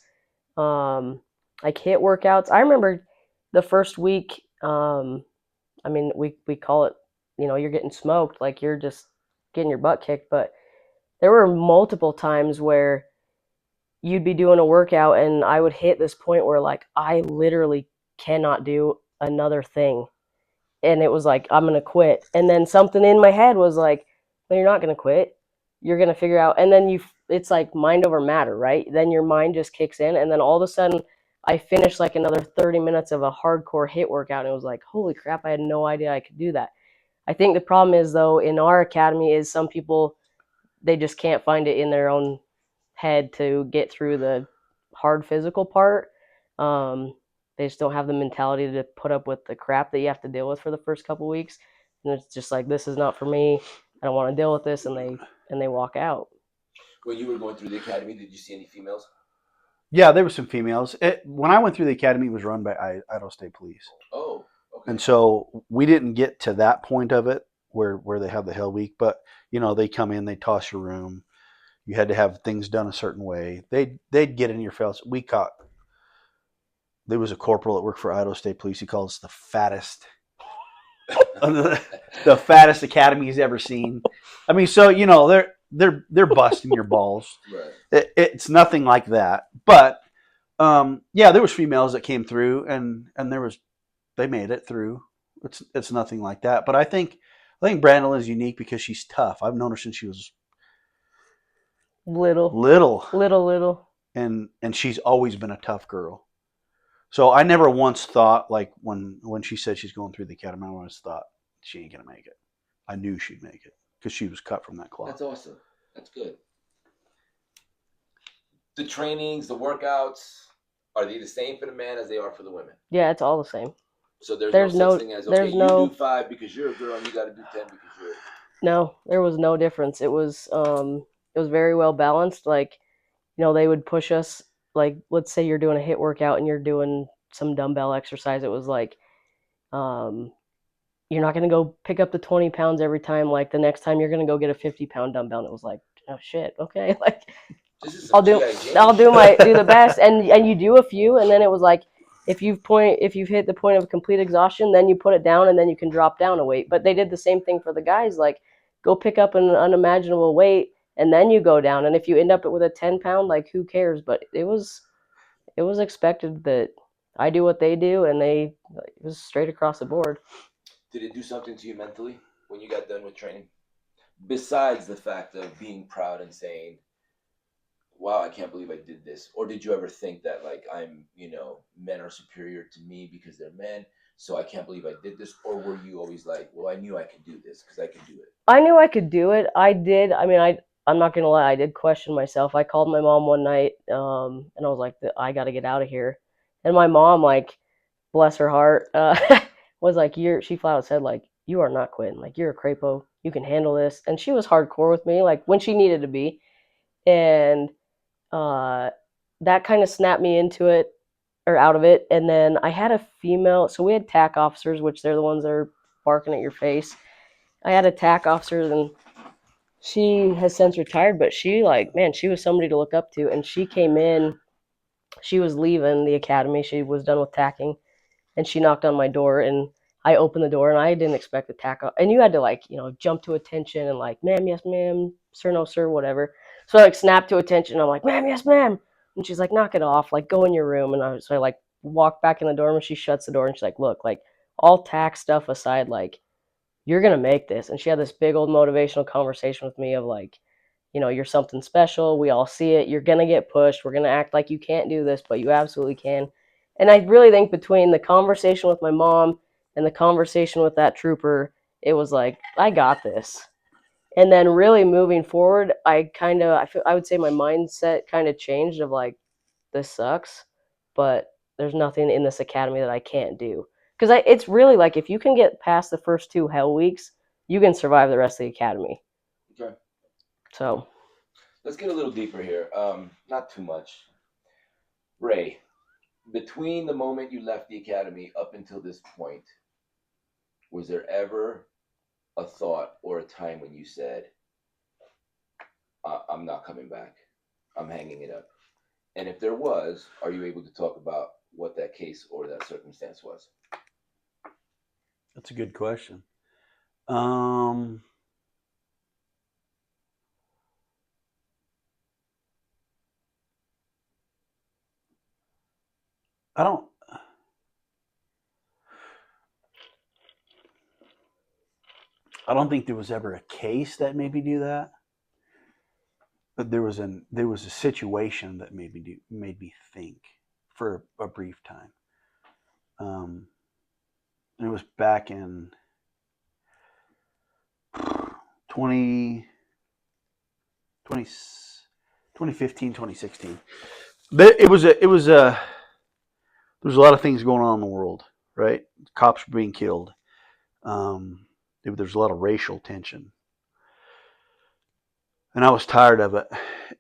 like hit workouts. I remember the first week. I mean, we call it, you're getting smoked, like you're just getting your butt kicked. But there were multiple times where you'd be doing a workout and I would hit this point where like I literally cannot do another thing. And it was like, I'm going to quit. And then something in my head was like, no, you're not going to quit. You're going to figure out. And then it's like mind over matter, right? Then your mind just kicks in. And then all of a sudden, I finished like another 30 minutes of a hardcore hit workout. And it was like, holy crap, I had no idea I could do that. I think the problem is, though, in our academy, is some people, they just can't find it in their own head to get through the hard physical part. They just don't have the mentality to put up with the crap that you have to deal with for the first couple weeks, and it's just like, this is not for me. I don't want to deal with this, and they walk out. When you were going through the academy, did you see any females? Yeah, there were some females. When I went through the academy, it was run by Idaho State Police, Oh, okay. and so we didn't get to that point of it where they have the Hell Week. But they come in, they toss your room. You had to have things done a certain way. They'd get in your face. There was a corporal that worked for Idaho State Police. He called us the fattest, the fattest academy he's ever seen. I mean, so they're busting your balls. Right. It's nothing like that, but yeah, there was females that came through, and they made it through. It's nothing like that, but I think Brandalyn is unique because she's tough. I've known her since she was Little, little, and she's always been a tough girl. So I never once thought, like when she said she's going through the academy, I once thought she ain't gonna make it. I knew she'd make it because she was cut from that cloth. That's awesome. That's good. The trainings, the workouts, are they the same for the man as they are for the women? Yeah, it's all the same. So there's no such thing as, okay, you do 5 because you're a girl and you got to do 10 because you're. No, there was no difference. It was very well balanced. Like, they would push us. Like, let's say you're doing a hit workout and you're doing some dumbbell exercise. It was like, you're not going to go pick up the 20 pounds every time. Like, the next time you're going to go get a 50-pound dumbbell. And it was like, oh shit, okay. Like, I'll do the best. And you do a few, and then it was like, if you've hit the point of complete exhaustion, then you put it down and then you can drop down a weight. But they did the same thing for the guys. Like, go pick up an unimaginable weight and then you go down. And if you end up with a 10-pound, like, who cares? But it was expected that I do what they do, and it was straight across the board. Did it do something to you mentally when you got done with training? Besides the fact of being proud and saying, wow, I can't believe I did this. Or did you ever think that, like, men are superior to me because they're men, so I can't believe I did this? Or were you always like, well, I knew I could do this because I could do it? I knew I could do it. I did. I mean, I'm not going to lie. I did question myself. I called my mom one night, and I was like, I got to get out of here. And my mom, like, bless her heart, was like, she flat out said, like, you are not quitting. Like, you're a Crapo. You can handle this. And she was hardcore with me, like, when she needed to be. And that kind of snapped me into it, or out of it. And then I had a female, so we had TAC officers, which they're the ones that are barking at your face. I had a TAC officer, and she has since retired, but she like, man, she was somebody to look up to. And she came in, she was leaving the academy, she was done with tacking, and she knocked on my door, and I opened the door, and I didn't expect the tack off. And you had to like, jump to attention and like, ma'am, yes, ma'am, sir, no, sir, whatever. So I like snapped to attention. I'm like, ma'am, yes, ma'am. And she's like, knock it off, like go in your room. And I like walk back in the dorm, and she shuts the door, and she's like, look, like all tax stuff aside, like you're gonna make this. And she had this big old motivational conversation with me of like, you're something special. We all see it. You're going to get pushed. We're going to act like you can't do this, but you absolutely can. And I really think between the conversation with my mom and the conversation with that trooper, it was like, I got this. And then really moving forward, I would say my mindset kind of changed of like, this sucks, but there's nothing in this academy that I can't do. Because it's really like, if you can get past the first 2 hell weeks, you can survive the rest of the academy. Okay. So Let's get a little deeper here. Not too much. Ray, between the moment you left the academy up until this point, was there ever a thought or a time when you said, I'm not coming back, I'm hanging it up? And if there was, are you able to talk about what that case or that circumstance was? That's a good question. I don't. I don't think there was ever a case that made me do that, but there was a situation that made me think for a brief time. And it was back in 20, 20 2015, 2016. There was a lot of things going on in the world, right? Cops were being killed. There's a lot of racial tension, and I was tired of it.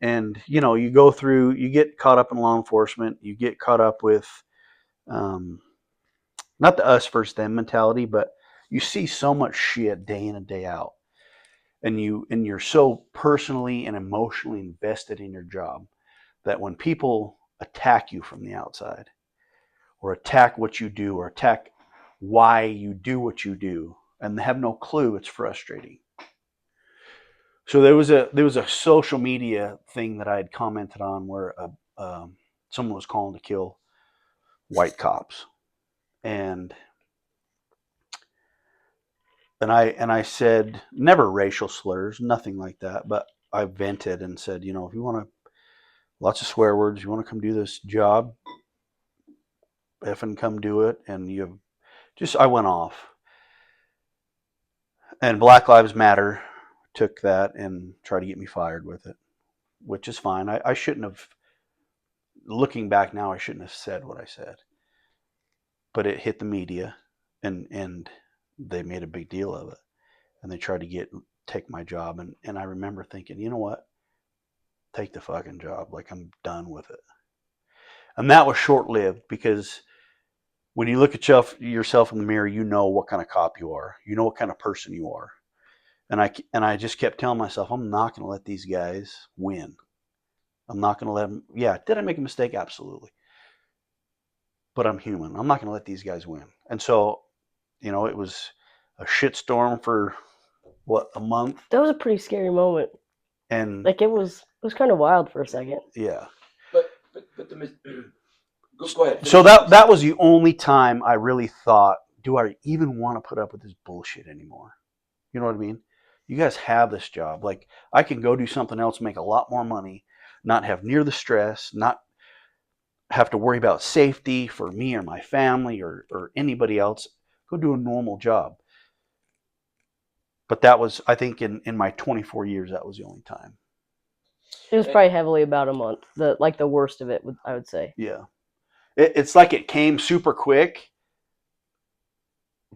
And you get caught up in law enforcement, you get caught up with um, not the us versus them mentality, but you see so much shit day in and day out, and you're so personally and emotionally invested in your job that when people attack you from the outside, or attack what you do, or attack why you do what you do, and they have no clue, it's frustrating. So there was a social media thing that I had commented on where someone was calling to kill white cops, and I said, never racial slurs, nothing like that, but I vented and said, if you want to, lots of swear words, you want to come do this job, effing come do it. And I went off, and Black Lives Matter took that and tried to get me fired with it, which is fine. I shouldn't have. Looking back now, I shouldn't have said what I said, but it hit the media, and they made a big deal of it, and they tried to take my job, and I remember thinking, you know what, take the fucking job, like I'm done with it. And that was short lived, because when you look at yourself in the mirror, you know what kind of cop you are, you know what kind of person you are. And I just kept telling myself, I'm not going to let these guys win. I'm not going to let them. Yeah, did I make a mistake? Absolutely. But I'm human. I'm not going to let these guys win. And so, it was a shitstorm for what, a month. that was a pretty scary moment. And Like it was kind of wild for a second. yeah. But go ahead. So that was the only time I really thought, do I even want to put up with this bullshit anymore? You know what I mean? You guys have this job. Like, I can go do something else, make a lot more money, not have near the stress, not have to worry about safety for me or my family or anybody else. Go do a normal job. But that was, I think, in my 24 years, that was the only time. It was probably heavily about a month. The worst of it, I would say. Yeah. It's like it came super quick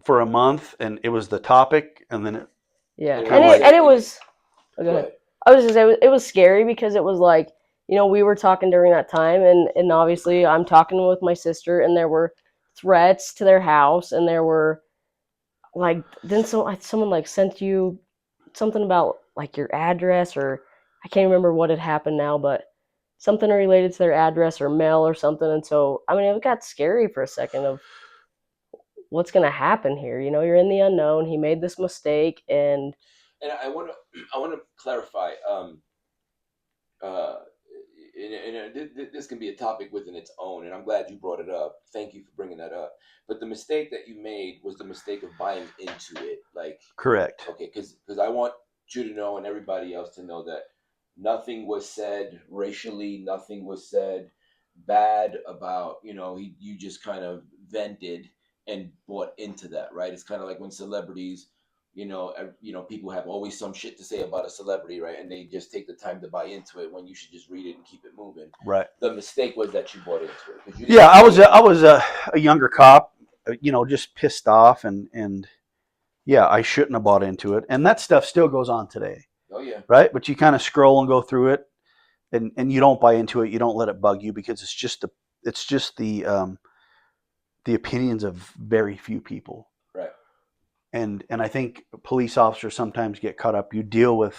for a month, and it was the topic, and then Yeah, Kinda and it was. Oh, go Go ahead. ahead. I was just say it was scary because it was like, we were talking during that time, and obviously I'm talking with my sister, and there were threats to their house, and there were like then someone like sent you something about like your address, or I can't remember what had happened now, but something related to their address or mail or something. And so I mean it got scary for a second of what's going to happen here. You're in the unknown. He made this mistake, and And I want to clarify. Uh, this can be a topic within its own, and I'm glad you brought it up. Thank you for bringing that up. But the mistake that you made was the mistake of buying into it. Like, Correct. okay, because I want you to know and everybody else to know that nothing was said racially, nothing was said bad about, you just kind of vented and bought into that, right? It's kind of like when celebrities, people have always some shit to say about a celebrity, right? And they just take the time to buy into it when you should just read it and keep it moving. Right. The mistake was that you bought into it. 'Cause you Yeah, didn't I buy was it. I was a younger cop, just pissed off, and yeah, I shouldn't have bought into it, and that stuff still goes on today, Oh yeah, right? But you kind of scroll and go through it, and you don't buy into it. You don't let it bug you because it's just the opinions of very few people. right. And I think police officers sometimes get caught up. You deal with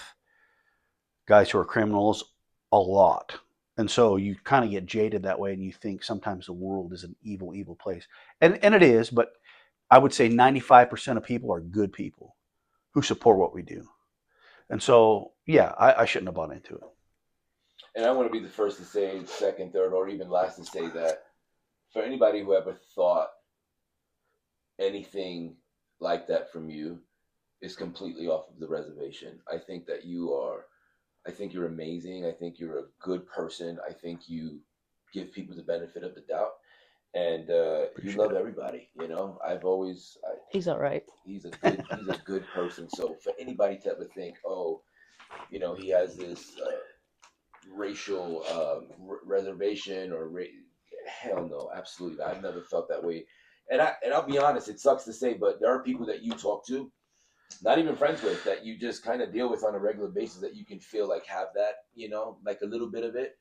guys who are criminals a lot. And so you kind of get jaded that way, and you think sometimes the world is an evil, evil place. And it is, but I would say 95% of people are good people who support what we do. And so, yeah, I shouldn't have bought into it. And I want to be the first to say, second, third, or even last to say that for anybody who ever thought anything like that from you is completely off of the reservation. I think you're amazing. I think you're a good person. I think you give people the benefit of the doubt, and you Appreciate love it. everybody. he's all right. He's a good person. So for anybody to ever think, oh, he has this racial reservation or hell no, absolutely not. I've never felt that way. And I'll be honest, it sucks to say, but there are people that you talk to, not even friends with, that you just kind of deal with on a regular basis that you can feel like have that, like a little bit of it.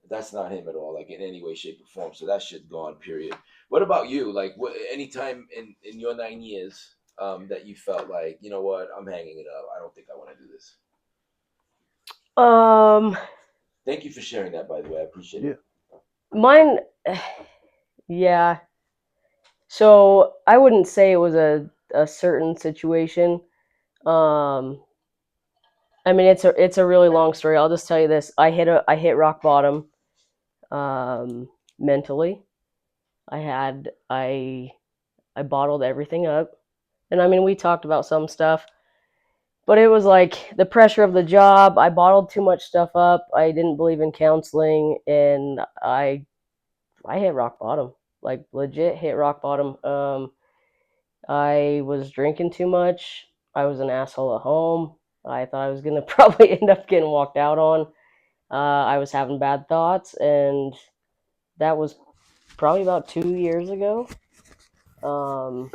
That's not him at all, like in any way, shape, or form. So that shit's gone. Period. What about you? Like, any time in your 9 years that you felt like, you know what, I'm hanging it up. I don't think I want to do this. Um, Thank you for sharing that, by the way. I appreciate Yeah. it. Mine, yeah. So I wouldn't say it was a certain situation. Um, I mean, it's a really long story. I'll just tell you this: I hit rock bottom, mentally. I bottled everything up, and I mean, we talked about some stuff, but it was like the pressure of the job. I bottled too much stuff up. I didn't believe in counseling, and I hit rock bottom, like legit hit rock bottom. I was drinking too much. I was an asshole at home. I thought I was gonna probably end up getting walked out on. I was having bad thoughts, and that was probably about 2 years ago. Um,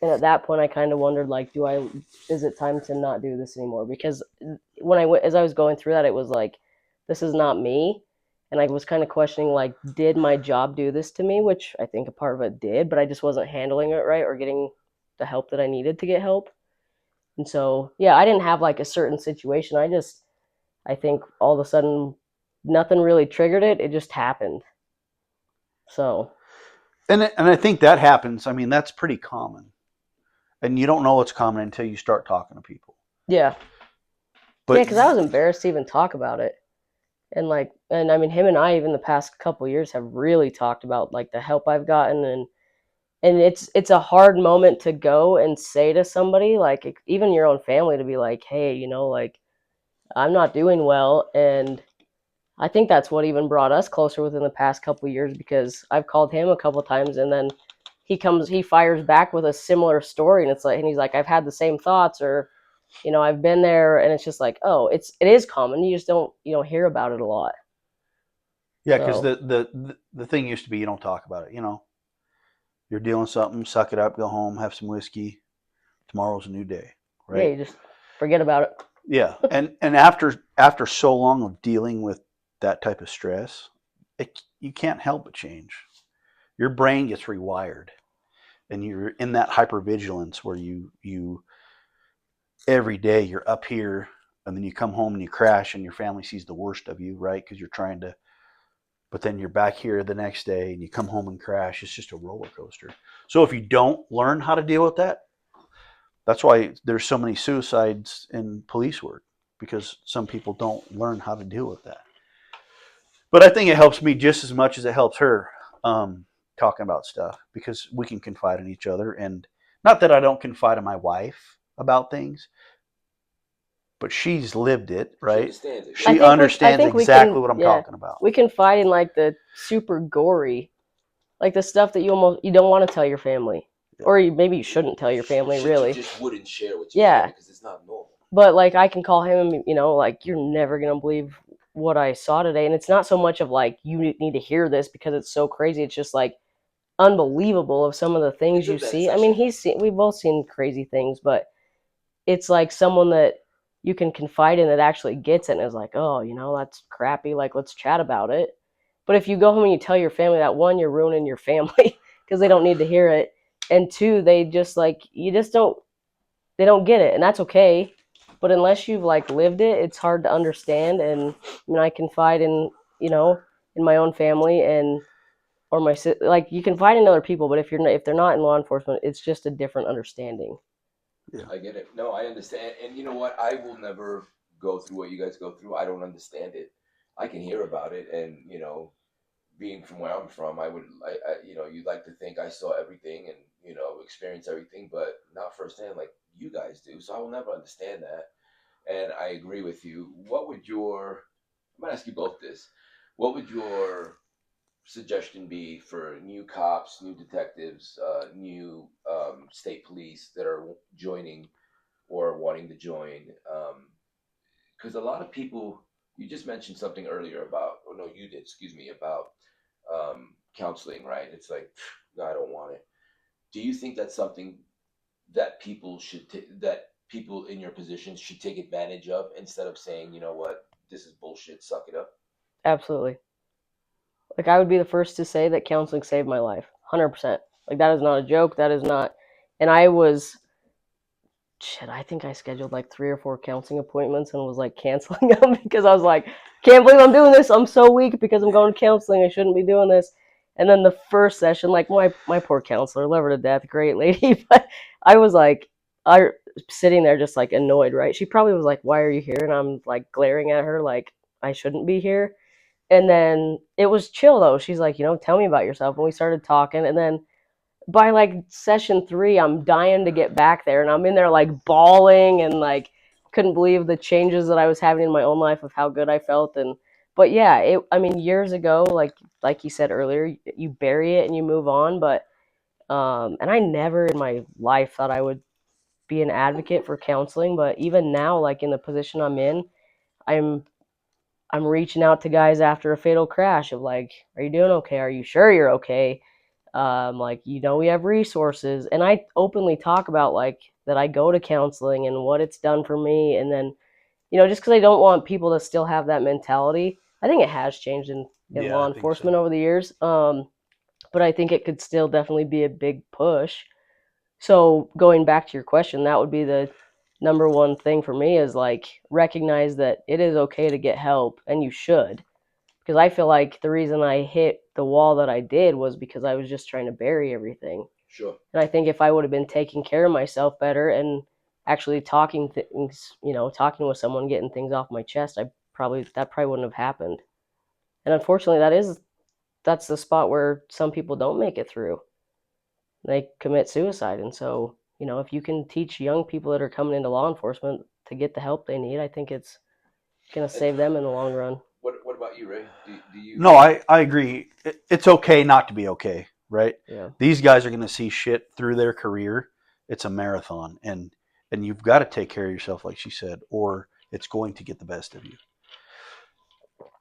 and at that point, I kind of wondered, like, is it time to not do this anymore? Because as I was going through that, it was like, this is not me. And I was kind of questioning, like, did my job do this to me? Which I think a part of it did, but I just wasn't handling it right or getting the help that I needed to get help. And so, yeah, I didn't have like a certain situation. I think all of a sudden, nothing really triggered it. It just happened. So, And I think that happens. I mean, that's pretty common. And you don't know it's common until you start talking to people. yeah. Yeah, But because I was embarrassed to even talk about it. And I mean, him and I, even the past couple years, have really talked about like the help I've gotten, and it's a hard moment to go and say to somebody, like even your own family, to be like, hey, like I'm not doing well. And I think that's what even brought us closer within the past couple of years, because I've called him a couple of times, and then he fires back with a similar story, and he's like, I've had the same thoughts, or I've been there, and it's just like, oh, it is common. You just don't hear about it a lot. yeah, because So the thing used to be you don't talk about it. You're dealing something, suck it up, go home, have some whiskey. Tomorrow's a new day, yeah, right? you just forget about it. Yeah, and after so long of dealing with that type of stress, you can't help but change. Your brain gets rewired, and you're in that hypervigilance where you every day you're up here, and then you come home and you crash, and your family sees the worst of you, right? Because you're trying to, but then you're back here the next day and you come home and crash. It's just a roller coaster. So if you don't learn how to deal with that, that's why there's so many suicides in police work, because some people don't learn how to deal with that. But I think it helps me just as much as it helps her, talking about stuff, because we can confide in each other. And not that I don't confide in my wife about things, but she's lived it, She right? understands it. She I understands think we exactly can, what I'm yeah, talking about. we confide in like the super gory, like the stuff that you don't want to tell your family, Yeah. or maybe you shouldn't tell your family, Shit really. you just wouldn't share with your Yeah, family because it's not normal. but like I can call him, and like you're never gonna believe what I saw today, and it's not so much of like you need to hear this because it's so crazy. It's just like unbelievable of some of the things It's a you bad see. I mean, session. we've both seen crazy things, but it's like someone that you can confide in that actually gets it and is like, oh, that's crappy. Like, let's chat about it. But if you go home and you tell your family that, one, you're ruining your family because they don't need to hear it, and two, they just like they don't get it, and that's okay. But unless you've like lived it, it's hard to understand. And I mean, I confide in in my own family and or like you confide in other people, but if they're not in law enforcement, it's just a different understanding. Yeah. I get it. No, I understand. And you know what? I will never go through what you guys go through. I don't understand it. I can hear about it, and being from where I'm from, you'd like to think I saw everything and experience everything, but not firsthand like you guys do. So I will never understand that. And I agree with you. I'm gonna ask you both this. What would your suggestion be for new cops, new detectives, new state police that are joining or wanting to join? Because a lot of people, you just mentioned something earlier about, oh no, you did, excuse me, about counseling, right? It's like, no, I don't want it. Do you think that's something that that people in your positions should take advantage of instead of saying, you know what, this is bullshit, suck it up? Absolutely. Like I would be the first to say that counseling saved my life. 100%. Like that is not a joke. That is not. And I was shit, I think I scheduled like 3 or 4 counseling appointments and was like canceling them because I was like, can't believe I'm doing this. I'm so weak because I'm going to counseling. I shouldn't be doing this. And then the first session, like my poor counselor, love her to death, great lady, but I was like, I sitting there just like annoyed, right? She probably was like, why are you here? And I'm like glaring at her like I shouldn't be here. And then it was chill though. She's like, tell me about yourself. And we started talking. And then by like session 3, I'm dying to get back there. And I'm in there like bawling and like couldn't believe the changes that I was having in my own life of how good I felt. And, but yeah, I mean, years ago, like you said earlier, you bury it and you move on. But, and I never in my life thought I would be an advocate for counseling. But even now, like in the position I'm in, I'm I'm reaching out to guys after a fatal crash of like, are you doing okay? Are you sure you're okay? Like, we have resources. And I openly talk about like that I go to counseling and what it's done for me. And then, just because I don't want people to still have that mentality. I think it has changed in Yeah, law I think enforcement so. over the years. But I think it could still definitely be a big push. So going back to your question, that would be the number one thing for me is like recognize that it is okay to get help and you should. Because I feel like the reason I hit the wall that I did was because I was just trying to bury everything. Sure. And I think if I would have been taking care of myself better and actually talking things, talking with someone, getting things off my chest, that probably wouldn't have happened. And unfortunately, that's the spot where some people don't make it through. They commit suicide. And so, if you can teach young people that are coming into law enforcement to get the help they need, I think it's going to And save them in the long run. what about you, Ray? Do you? No, I agree. It's okay not to be okay, right? Yeah. These guys are going to see shit through their career. It's a marathon, and you've got to take care of yourself, like she said, or it's going to get the best of you.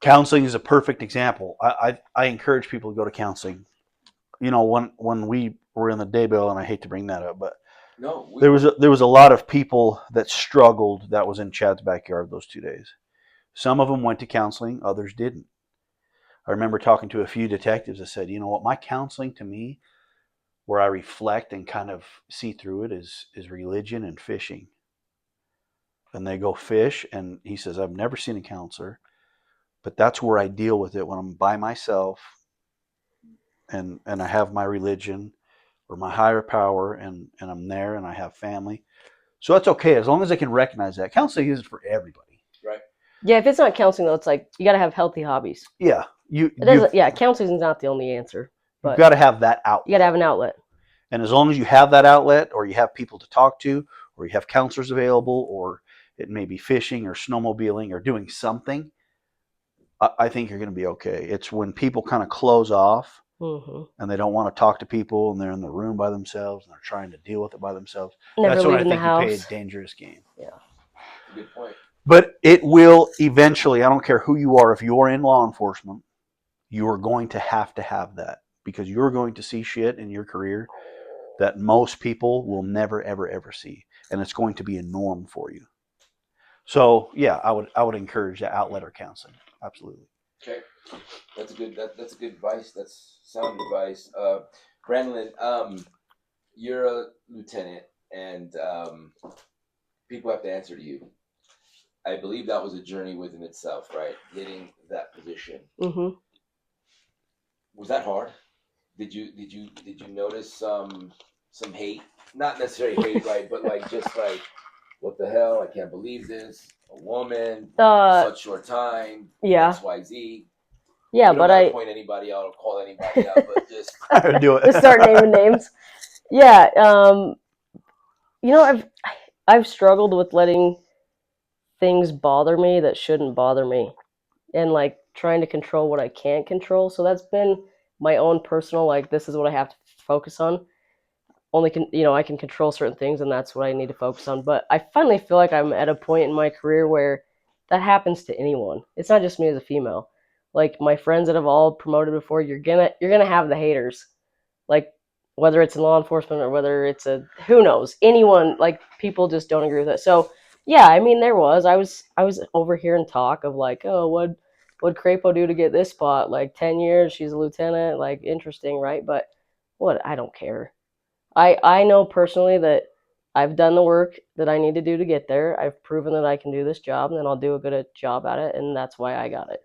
Counseling is a perfect example. I encourage people to go to counseling. When we were in the day bill, and I hate to bring that up, but No, there was a lot of people that struggled that was in Chad's backyard those 2 days. Some of them went to counseling, others didn't. I remember talking to a few detectives that said, you know what, my counseling to me where I reflect and kind of see through it is religion and fishing. And they go fish, and he says, I've never seen a counselor, but that's where I deal with it when I'm by myself and I have my religion or my higher power and I'm there and I have family. So that's okay as long as I can recognize that. Counseling isn't for everybody. Right. Yeah, if it's not counseling though, it's like you got to have healthy hobbies. Yeah, It doesn't. Yeah, counseling is not the only answer, you've but got to have that you got to outlet. have an outlet. And as long as you have that outlet, or you have people to talk to, or you have counselors available, or it may be fishing or snowmobiling or doing something, I think you're going to be okay. It's when people kind of close off Mm-hmm. and they don't want to talk to people and they're in the room by themselves and they're trying to deal with it by themselves. Never That's when I leaving the think you play a house. dangerous game. Yeah. Good point. But it will eventually, I don't care who you are, if you're in law enforcement, you are going to have that because you're going to see shit in your career that most people will never, ever, ever see. And it's going to be a norm for you. So yeah, I would encourage that outlet or counseling. Absolutely. Okay, that's a good that's a good advice. That's sound advice. Brandalyn, you're a lieutenant, and people have to answer to you. I believe that was a journey within itself, right? Getting that position. Mm-hmm. Was that hard? Did you notice some hate? Not necessarily hate, right? But like just like what the hell? I can't believe this. A woman, such short time. Yeah. XYZ. Yeah, We don't but gotta point anybody out or call anybody out, but just Do it. Just start naming names. Yeah. I've struggled with letting things bother me that shouldn't bother me, and like trying to control what I can't control. So that's been my own personal like this is what I have to focus on. Only can I can control certain things, and that's what I need to focus on. But I finally feel like I'm at a point in my career where that happens to anyone. It's not just me as a female. Like my friends that have all promoted before, you're gonna have the haters. Like whether it's in law enforcement or whether it's a who knows anyone. Like people just don't agree with it. So yeah, I mean I was overhearing talk of like, oh, what Crapo do to get this spot? Like 10 years, she's a lieutenant. Like interesting, right? But what? I don't care. I know personally that I've done the work that I need to do to get there. I've proven that I can do this job, and then I'll do a good job at it, and that's why I got it.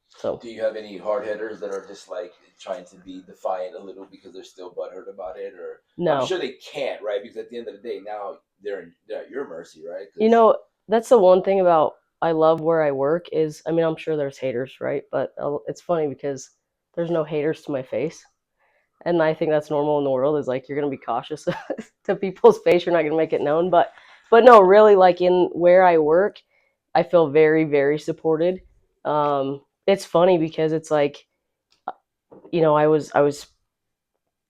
So, do you have any hard hitters that are just like trying to be defiant a little because they're still butthurt about it? Or I'm no. sure they can't, right? Because at the end of the day, now they're at your mercy, right? You know, that's the one thing about I love where I work is, I mean, I'm sure there's haters, right? But it's funny because there's no haters to my face. And I think that's normal in the world is like you're going to be cautious to people's face. You're not going to make it known, but no, really like in where I work, I feel very, very supported. It's funny because it's like, I was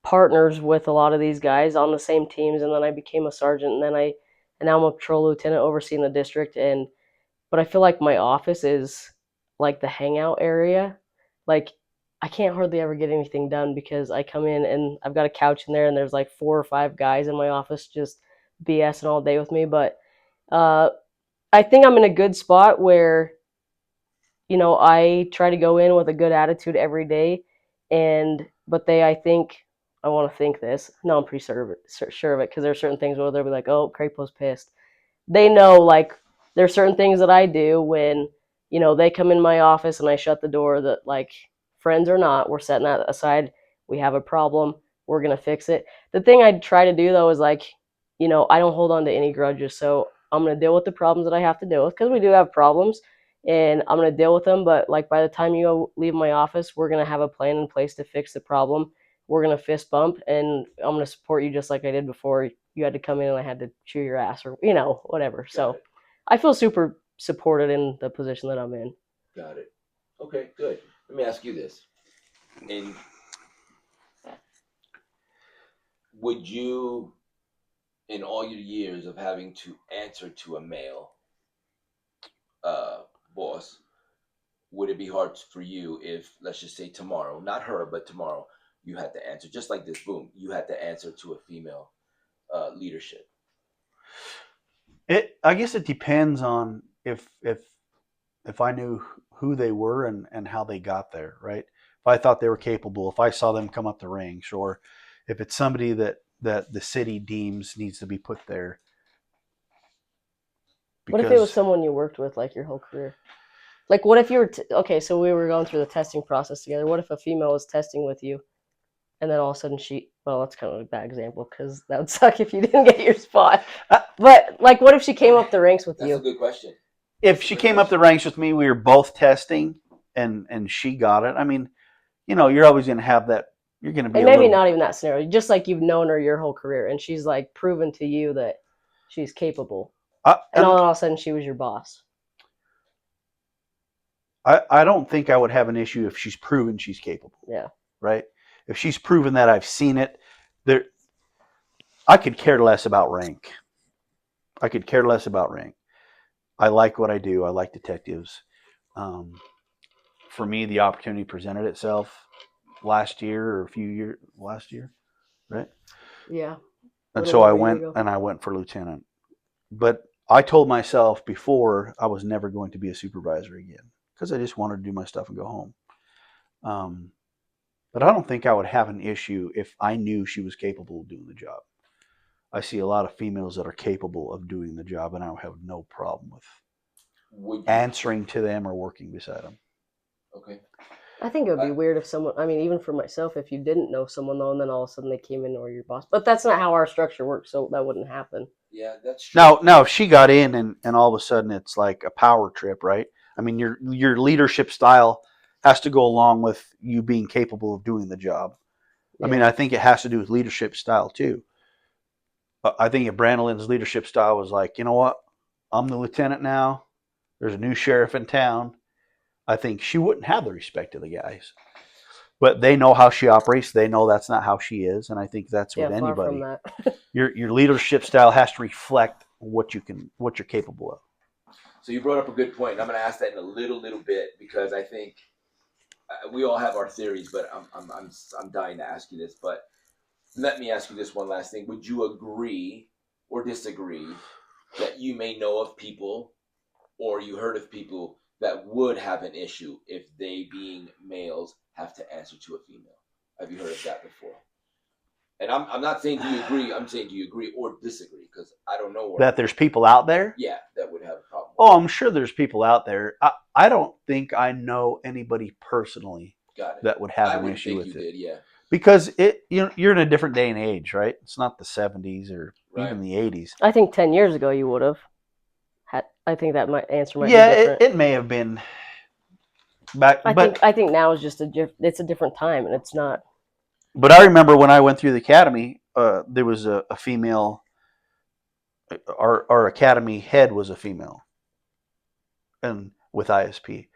partners with a lot of these guys on the same teams, and then I became a sergeant, and now I'm a patrol lieutenant overseeing the district, and but I feel like my office is like the hangout area. Like I can't hardly ever get anything done because I come in and I've got a couch in there, and there's like 4 or 5 guys in my office just BSing all day with me. But uh, I think I'm in a good spot where I try to go in with a good attitude every day, and but I think I want to think this. No, I'm pretty sure of it because there are certain things where they'll be like, "Oh, Crapo's pissed." They know like there's certain things that I do when they come in my office and I shut the door that like friends or not, we're setting that aside. We have a problem. We're gonna fix it. The thing I try to do though is like, I don't hold on to any grudges. So I'm gonna deal with the problems that I have to deal with because we do have problems, and I'm gonna deal with them. But like by the time you leave my office, we're gonna have a plan in place to fix the problem. We're gonna fist bump, and I'm gonna support you just like I did before you had to come in and I had to chew your ass or whatever. So I feel super supported in the position that I'm in. Got it. Okay, good. Let me ask you this: in would you, in all your years of having to answer to a male uh, boss, would it be hard for you if, let's just say tomorrow, not her, but tomorrow, you had to answer just like this? Boom, you had to answer to a female leadership. I guess it depends on if I knew who they were and how they got there, right? If I thought they were capable, if I saw them come up the ranks, or if it's somebody that the city deems needs to be put there. What if it was Because someone you worked with like your whole career? Like, what if you were okay? So we were going through the testing process together. What if a female was testing with you, and then all of a sudden well, that's kind of a bad example because that would suck if you didn't get your spot. But like, what if she came up the ranks with That's you? a good question. if she came up the ranks with me, we were both testing, and she got it. I mean, you're always going to have that. You're going to be And a maybe little. not even that scenario. Just like you've known her your whole career, and she's like proven to you that she's capable, and all of a sudden she was your boss. I don't think I would have an issue if she's proven she's capable. Yeah. Right. If she's proven that I've seen it, there, I could care less about rank. I could care less about rank. I like what I do. I like detectives. For me, the opportunity presented itself last year or last year, right? Yeah. And so I went for lieutenant. But I told myself before I was never going to be a supervisor again because I just wanted to do my stuff and go home. But I don't think I would have an issue if I knew she was capable of doing the job. I see a lot of females that are capable of doing the job, and I have no problem with answering to them or working beside them. Okay. I think it would be weird if someone, I mean, even for myself, if you didn't know someone though, and then all of a sudden they came in or your boss. But that's not how our structure works, so that wouldn't happen. Yeah, that's true. Now if she got in and all of a sudden it's like a power trip, right? I mean, your leadership style has to go along with you being capable of doing the job. Yeah. I mean, I think it has to do with leadership style too. I think if Brandalyn's leadership style was like, you know what, I'm the lieutenant now. There's a new sheriff in town. I think she wouldn't have the respect of the guys. But they know how she operates. They know that's not how she is, and I think that's with far from anybody. that. Your leadership style has to reflect what you're capable of. So you brought up a good point. And I'm going to ask that in a little bit because I think we all have our theories, but I'm dying to ask you this. But let me ask you this one last thing. Would you agree or disagree that you may know of people or you heard of people that would have an issue if they, being males, have to answer to a female? Have you heard of that before? And I'm not saying do you agree. I'm saying do you agree or disagree because I don't know that there's people out there. Yeah, that would have a problem. Oh, I'm sure there's people out there. I don't think I know anybody personally that would have an issue with it. Yeah. Because you're in a different day and age, right? It's not the 70s or even the 80s. I think 10 years ago you would have. I think that answer might be different. It may have been back. I think now is just it's a different time, and it's not. But I remember when I went through the academy, there was a female. Our academy head was a female, and with ISP,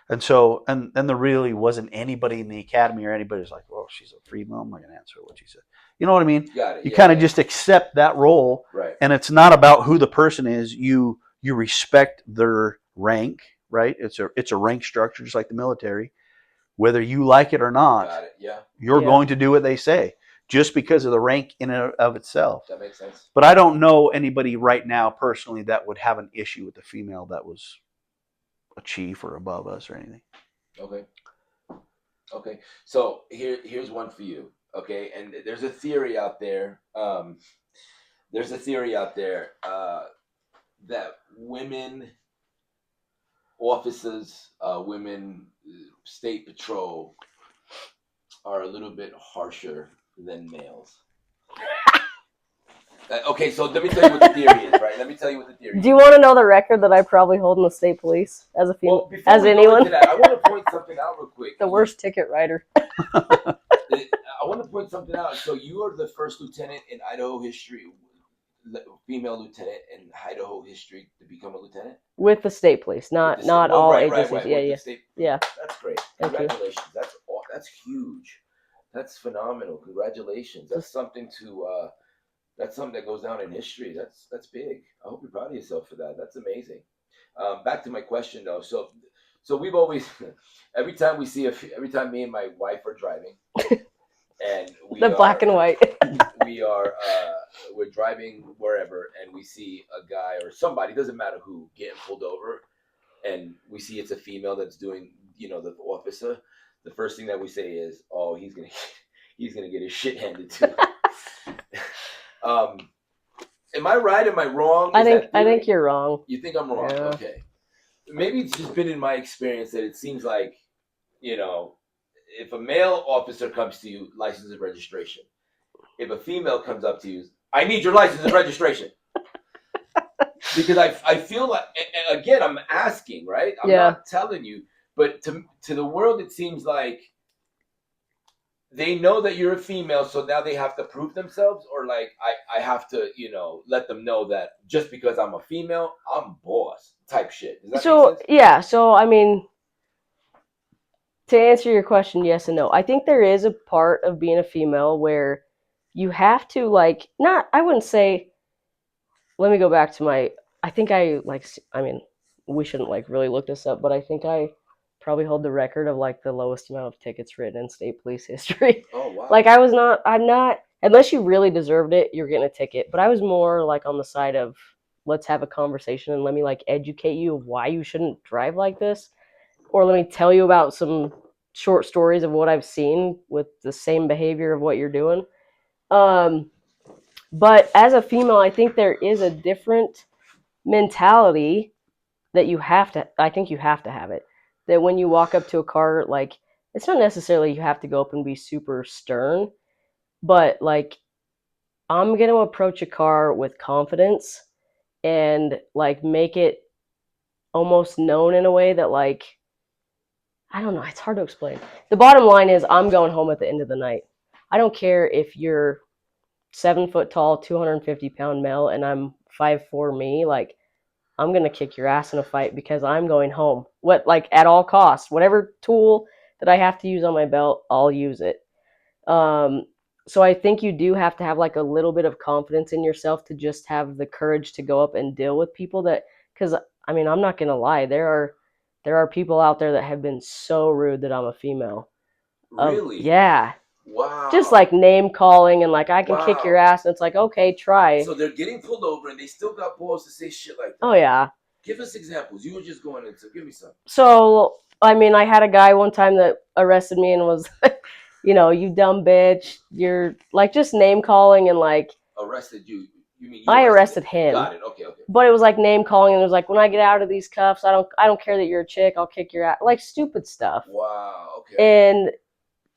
and so and there really wasn't anybody in the academy or anybody who's like, "Oh, she's a female. I'm not going to answer what she said." You know what I mean? Got it. You kind of just accept that role, right? And it's not about who the person is. You respect their rank, right? It's a rank structure, just like the military. Whether you like it or not, you're going to do what they say just because of the rank in and of itself. That makes sense. But I don't know anybody right now personally that would have an issue with a female that was a chief or above us or anything. Okay. So here's one for you. Okay, and there's a theory out there. That women officers, women state patrol are a little bit harsher than males. Okay, so let me tell you what the theory is, right? Do you want to know the record that I probably hold in the state police as a female? Well, as anyone? I want to point something out real quick. The worst ticket writer. I want to point something out. So you are the first lieutenant in Idaho history, female lieutenant in Idaho history to become a lieutenant? With the state police, not all agencies. Yeah. That's great. Congratulations. That's huge. That's phenomenal. Congratulations. That's something that goes down in history. That's big. I hope you're proud of yourself for that. That's amazing. Back to my question though. So we've always, every time me and my wife are driving, and black and white. We're driving wherever, and we see a guy or somebody, doesn't matter who, getting pulled over, and we see it's a female that's doing, the officer. The first thing that we say is, "Oh, he's he's gonna get his shit handed to him. Am I right? Am I wrong? I think you're wrong. You think I'm wrong? Yeah. Okay. Maybe it's just been in my experience that it seems like, if a male officer comes to you, license and registration. If a female comes up to you, I need your license and registration. Because I feel like, and again, I'm asking, right? I'm not telling you, but to the world, it seems like they know that you're a female, so now they have to prove themselves, or like I have to, let them know that just because I'm a female, I'm boss type shit. Does that make sense? Yeah, so I mean, to answer your question, yes and no. I think there is a part of being a female where you have to like not. I wouldn't say. Let me go back to my. I think I mean, we shouldn't like really look this up, but I think I probably hold the record of like the lowest amount of tickets written in state police history. Oh wow! Like I'm not. Unless you really deserved it, you're getting a ticket. But I was more like on the side of let's have a conversation and let me like educate you of why you shouldn't drive like this, or let me tell you about some short stories of what I've seen with the same behavior of what you're doing. But as a female, I think there is a different mentality that I think you have to have it. That when you walk up to a car, like, it's not necessarily you have to go up and be super stern, but like, I'm going to approach a car with confidence and like make it almost known in a way that like, I don't know, it's hard to explain. The bottom line is I'm going home at the end of the night. I don't care if you're 7 foot tall, 250-pound male, and I'm 5'4" me. Like, I'm gonna kick your ass in a fight because I'm going home. What, like, at all costs, whatever tool that I have to use on my belt, I'll use it. Um, so I think you do have to have like a little bit of confidence in yourself to just have the courage to go up and deal with people that, because I mean, I'm not gonna lie, there are people out there that have been so rude that I'm a female. Really? Yeah. Wow. Just like name calling and like I can kick your ass, and it's like, okay, try. So they're getting pulled over and they still got balls to say shit like that. Oh yeah. Give us examples. You were just going into. Give me some. So I mean, I had a guy one time that arrested me and was, you dumb bitch. You're like just name calling and like. Arrested you? You mean I arrested him? Got it. Okay. But it was like name calling, and it was like, when I get out of these cuffs, I don't care that you're a chick. I'll kick your ass. Like stupid stuff. Wow. Okay. And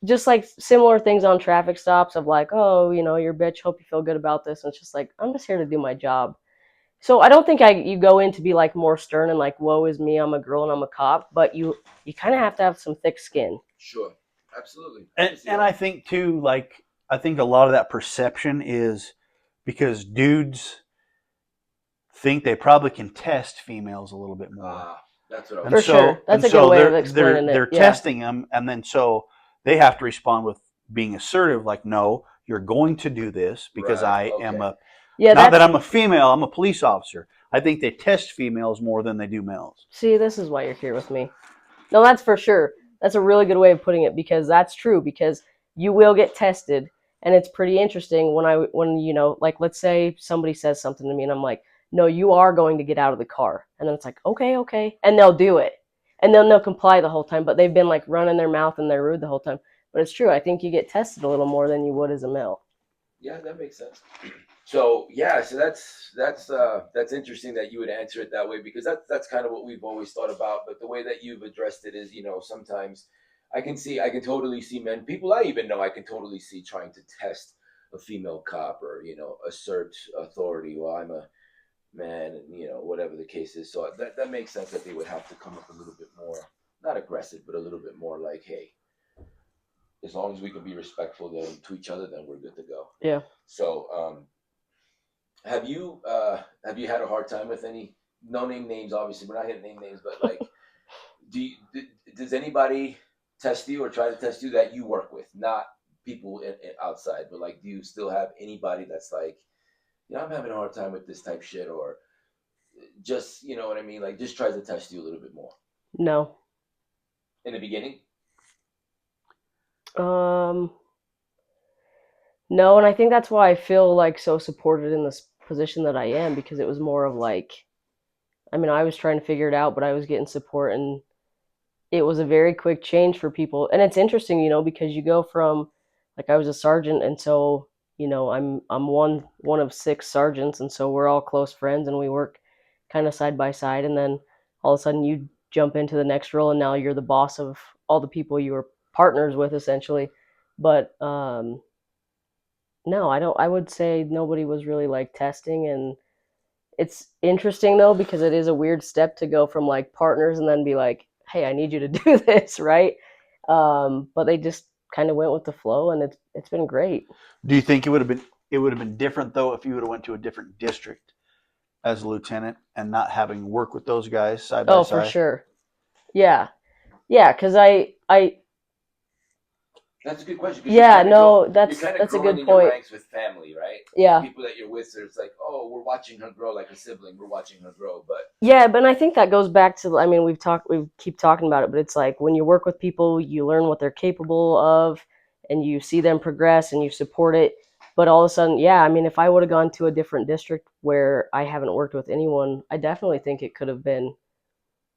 just like similar things on traffic stops of like, oh, you're a bitch. Hope you feel good about this. And it's just like, I'm just here to do my job. So I don't think you go in to be like more stern and like, woe is me, I'm a girl and I'm a cop. But you kind of have to have some thick skin. Sure, absolutely. And I think too, like, I think a lot of that perception is because dudes think they probably can test females a little bit more. That's what I was. For sure, that's a good way of explaining it. They're testing them, and then so they have to respond with being assertive, like, no, you're going to do this because I am a. Not that I'm a female, I'm a police officer. I think they test females more than they do males. See, this is why you're here with me. No, that's for sure. That's a really good way of putting it, because that's true, because you will get tested, and it's pretty interesting when like, let's say somebody says something to me and I'm like, no, you are going to get out of the car. And then it's like, okay. And they'll do it. And then they'll comply the whole time, but they've been like running their mouth and they're rude the whole time. But it's true. I think you get tested a little more than you would as a male. Yeah, that makes sense. So that's interesting that you would answer it that way, because that's kind of what we've always thought about. But the way that you've addressed it is, sometimes I can totally see men, people I even know, I can totally see trying to test a female cop or assert authority while I'm a man, and whatever the case is. So that makes sense that they would have to come up a little bit more, not aggressive, but a little bit more like, hey, as long as we can be respectful to each other, then we're good to go. Yeah. So have you had a hard time with any, no name names, obviously we're not going to name names, but like does anybody test you or try to test you that you work with, not people outside, but like, do you still have anybody that's like, I'm having a hard time with this type shit, or just, you know what I mean, like just tries to test you a little bit more? No. In the beginning? No, and I think that's why I feel like so supported in this position that I am, because it was more of like, I mean, I was trying to figure it out, but I was getting support, and it was a very quick change for people. And it's interesting, because you go from like I was a sergeant, and so I'm one of six sergeants, and so we're all close friends, and we work kind of side by side, and then all of a sudden you jump into the next role, and now you're the boss of all the people you were partners with essentially. But no, I don't. I would say nobody was really like testing, and it's interesting though because it is a weird step to go from like partners and then be like, "Hey, I need you to do this," right? But they just kind of went with the flow, and it's been great. Do you think it would have been different though if you would have went to a different district as a lieutenant and not having worked with those guys side by Oh, for side? sure. Yeah, yeah. Because I That's a good question because yeah, no, you're that's kind of that's a growing good in your point. ranks with family, right? The Yeah, people that you're with, so it's like, oh, we're watching her grow like a sibling. We're watching her grow, but yeah, but I think that goes back to, I mean, we keep talking about it, but it's like when you work with people, you learn what they're capable of, and you see them progress, and you support it. But all of a sudden, yeah, I mean, if I would have gone to a different district where I haven't worked with anyone, I definitely think it could have been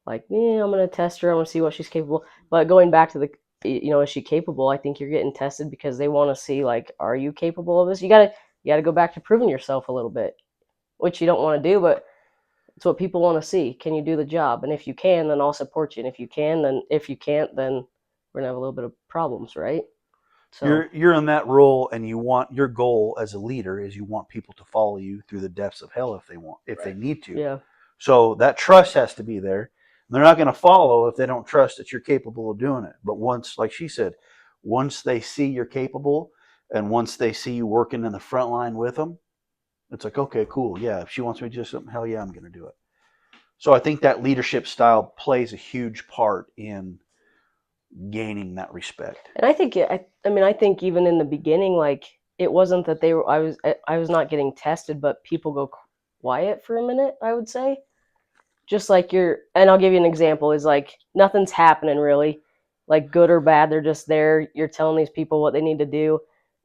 like, yeah, I'm gonna test her, I'm gonna see what she's capable. But going back to the, is she capable? I think you're getting tested because they want to see like, are you capable of this? You gotta go back to proving yourself a little bit, which you don't want to do, but it's what people want to see. Can you do the job? And if you can, then I'll support you. And if you can, then if you can't, then we're gonna have a little bit of problems, right? So You're in that role, and your goal as a leader is you want people to follow you through the depths of hell if they right. need to. yeah, So that trust has to be there. They're not going to follow if they don't trust that you're capable of doing it. But once, like she said, once they see you're capable, and once they see you working in the front line with them, it's like, okay, cool, yeah. If she wants me to do something, hell yeah, I'm going to do it. So I think that leadership style plays a huge part in gaining that respect. and I think I mean, I think even in the beginning, like it wasn't that they were. I was not getting tested, but people go quiet for a minute. I would say just like you're, and I'll give you an example. Is like nothing's happening really, like good or bad. They're just there. You're telling these people what they need to do.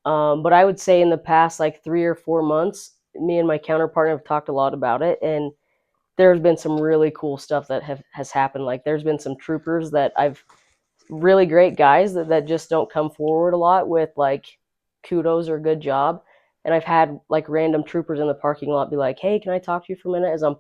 But I would say in the past like 3 or 4 months, me and my counterpart have talked a lot about it, and there's been some really cool stuff that has happened. Like there's been some troopers that I've really great guys that just don't come forward a lot with like kudos or good job. And I've had like random troopers in the parking lot be like, "Hey, can I talk to you for a minute?" As I'm,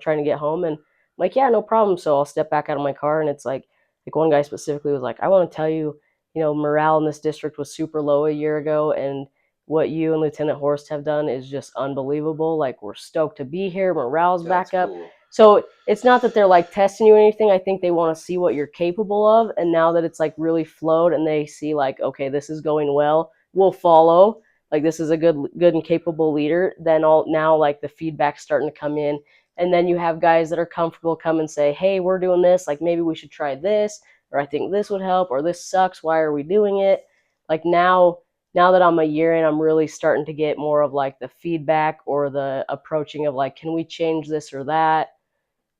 trying to get home, and I'm like, "Yeah, no problem." So I'll step back out of my car, and it's like one guy specifically was like, "I want to tell you, morale in this district was super low a year ago, and what you and Lieutenant Horst have done is just unbelievable. Like we're stoked to be here. Morale's That's back up." cool. So it's not that they're like testing you or anything. I think they want to see what you're capable of. And now that it's like really flowed and they see like, okay, this is going well, we'll follow. Like this is a good and capable leader. Then all now like the feedback's starting to come in. And then you have guys that are comfortable come and say, hey, we're doing this. Like maybe we should try this, or I think this would help, or this sucks. Why are we doing it? Like now that I'm a year in, I'm really starting to get more of like the feedback or the approaching of like, can we change this or that?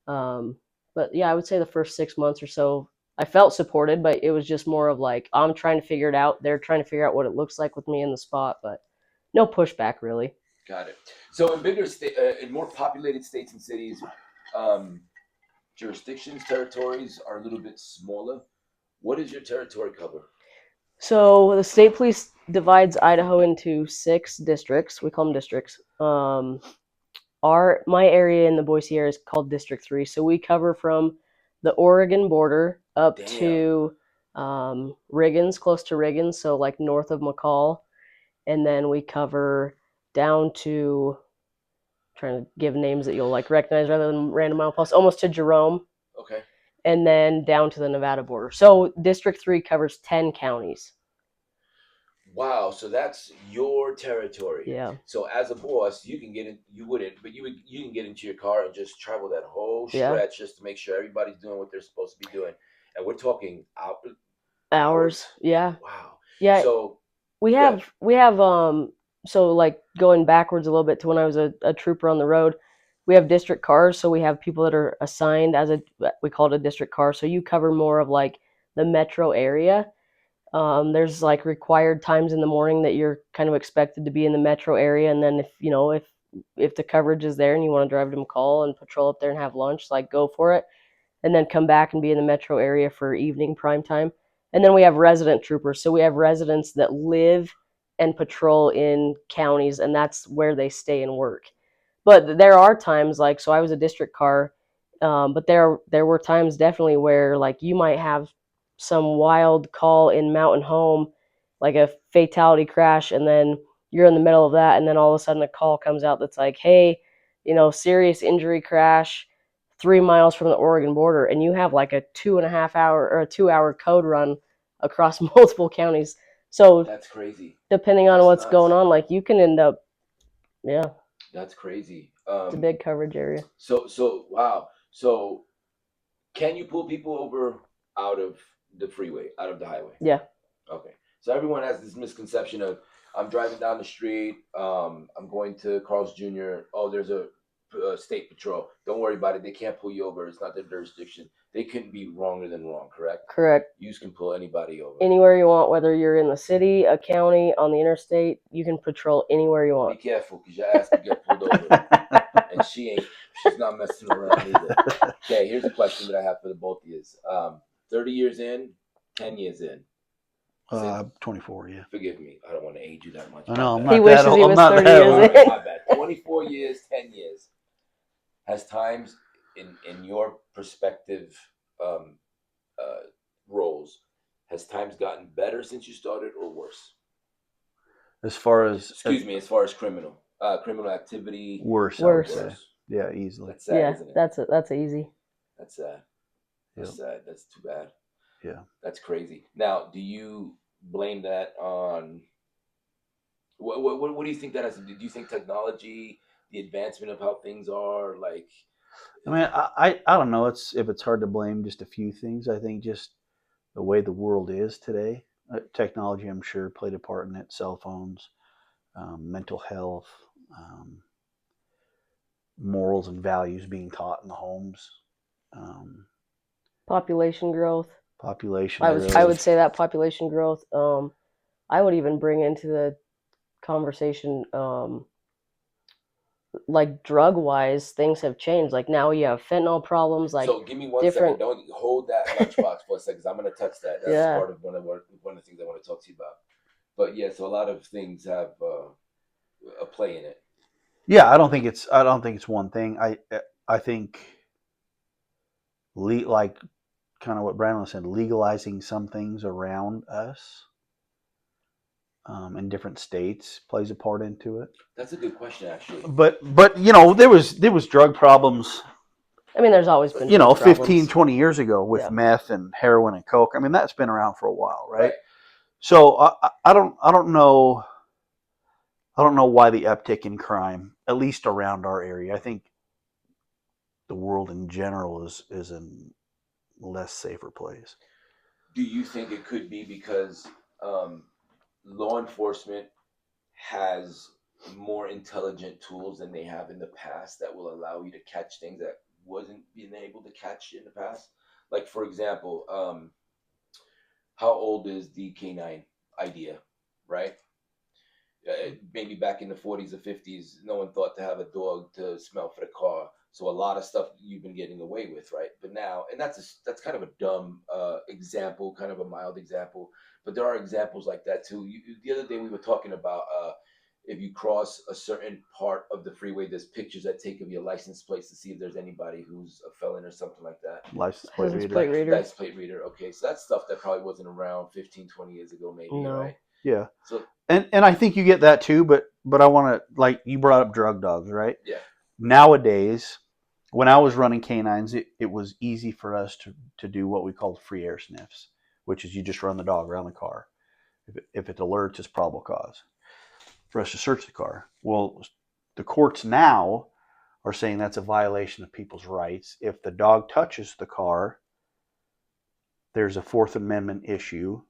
Um, but yeah, I would say the first 6 months or so, I felt supported, but it was just more of like I'm trying to figure it out. They're trying to figure out what it looks like with me in the spot, but no pushback really. Got it. So in bigger in more populated states and cities, um, jurisdictions, territories are a little bit smaller. What does your territory cover? So the state police divides Idaho into 6 districts. We call them districts. Our my area in the Boise area is called District 3. So we cover from the Oregon border up Damn. to Riggins, close to Riggins, so like north of McCall, and then we cover down to, trying to give names that you'll like recognize rather than random mileposts, almost to Jerome, Okay. and then down to the Nevada border. So District 3 covers 10 counties. Wow. So that's your territory. Yeah. So as a boss, you can get in. You wouldn't, but you can get into your car and just travel that whole Yeah. stretch just to make sure everybody's doing what they're supposed to be doing. And we're talking Hours. hours. Yeah. Wow. Yeah. So We good. have we have so like going backwards a little bit to when I was a trooper on the road, we have district cars, so we have people that are assigned as a, we call it a district car, so you cover more of like the metro area. There's like required times in the morning that you're kind of expected to be in the metro area, and then if the coverage is there and you want to drive to McCall and patrol up there and have lunch, like go for it, and then come back and be in the metro area for evening prime time. And then we have resident troopers. So we have residents that live and patrol in counties, and that's where they stay and work. But there are times like, so I was a district car, but there were times definitely where like you might have some wild call in Mountain Home, like a fatality crash, and then you're in the middle of that, and then all of a sudden a call comes out that's like, hey, serious injury crash 3 miles from the Oregon border, and you have like a 2.5 hour or a 2 hour code run across multiple counties. So That's crazy. depending on That's what's nuts. going on, like you can end up, yeah, That's crazy. it's a big coverage area. So wow. So can you pull people over out of the freeway, out of the highway? Yeah. Okay. So everyone has this misconception of I'm driving down the street, I'm going to Carl's Jr. Oh, there's a state patrol. Don't worry about it. They can't pull you over. It's not their jurisdiction. They couldn't be wronger than wrong, correct? Correct. You can pull anybody over. Anywhere you want, whether you're in the city, a county, on the interstate, you can patrol anywhere you want. Be careful, because your ass could get pulled over. And she's not messing around either. Okay, here's a question that I have for the both of you. 30 years in, 10 years in. 24, yeah. Forgive me. I don't want to age you that much. I know. He wishes he was 30 years in. My bad. 24 years, 10 years. Has times in your perspective roles, has times gotten better since you started or worse? As far as as far as criminal activity, worse. Worse. Yeah, easily. That's sad, Yeah, isn't it? that's easy. That's sad. That's sad. That's too bad. Yeah. That's crazy. Now, do you blame that on what do you think that has to do? Do you think technology, the advancement of how things are, like? I mean, I don't know. If it's hard to blame just a few things. I think just the way the world is today. Technology, I'm sure, played a part in it. Cell phones, mental health, morals and values being taught in the homes. Population growth. Population. I would say that population growth. I would even bring into the conversation, like drug wise, things have changed. Like now you have fentanyl problems. Like, so give me 1 different... second. Don't hold that lunchbox for a second, because I'm going to touch that. That's Yeah. part of one of the things I want to talk to you about. But yeah, so a lot of things have a play in it. Yeah, I don't think it's one thing. I think like kind of what Brandon said, legalizing some things around us in different states plays a part into it. That's a good question, actually. But there was drug problems. I mean, there's always been 15, 20 years ago with meth and heroin and coke. I mean, that's been around for a while, right? So I don't know. I don't know why the uptick in crime, at least around our area. I think the world in general is a less safer place. Do you think it could be because law enforcement has more intelligent tools than they have in the past that will allow you to catch things that wasn't being able to catch in the past? Like, for example, how old is the canine idea, right? Maybe back in the 40s or 50s, no one thought to have a dog to smell for the car. So a lot of stuff you've been getting away with, right? But now, and that's kind of a dumb example, kind of a mild example, but there are examples like that too. The other day we were talking about if you cross a certain part of the freeway, there's pictures that take of your license plates to see if there's anybody who's a felon or something like that. License plate reader. License plate reader. Okay, so that's stuff that probably wasn't around 15, 20 years ago, maybe, right? Yeah. So, and I think you get that too, but I want to, like, you brought up drug dogs, right? Yeah. Nowadays, when I was running canines, it was easy for us to do what we called free air sniffs, which is you just run the dog around the car. If it alerts, it's probable cause for us to search the car. Well, the courts now are saying that's a violation of people's rights. If the dog touches the car, there's a Fourth Amendment issue.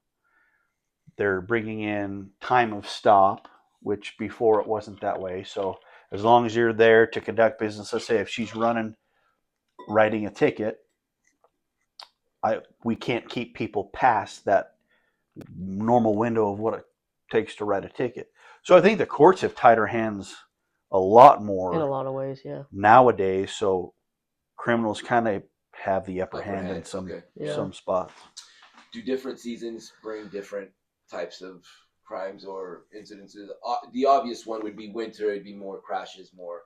They're bringing in time of stop, which before it wasn't that way. So as long as you're there to conduct business, let's say if she's writing a ticket, we can't keep people past that normal window of what it takes to write a ticket. So I think the courts have tied our hands a lot more in a lot of ways, nowadays. So criminals kind of have the upper hand in some spots. do different seasons bring different types of crimes or incidences? The obvious one would be winter. It'd be more crashes, more,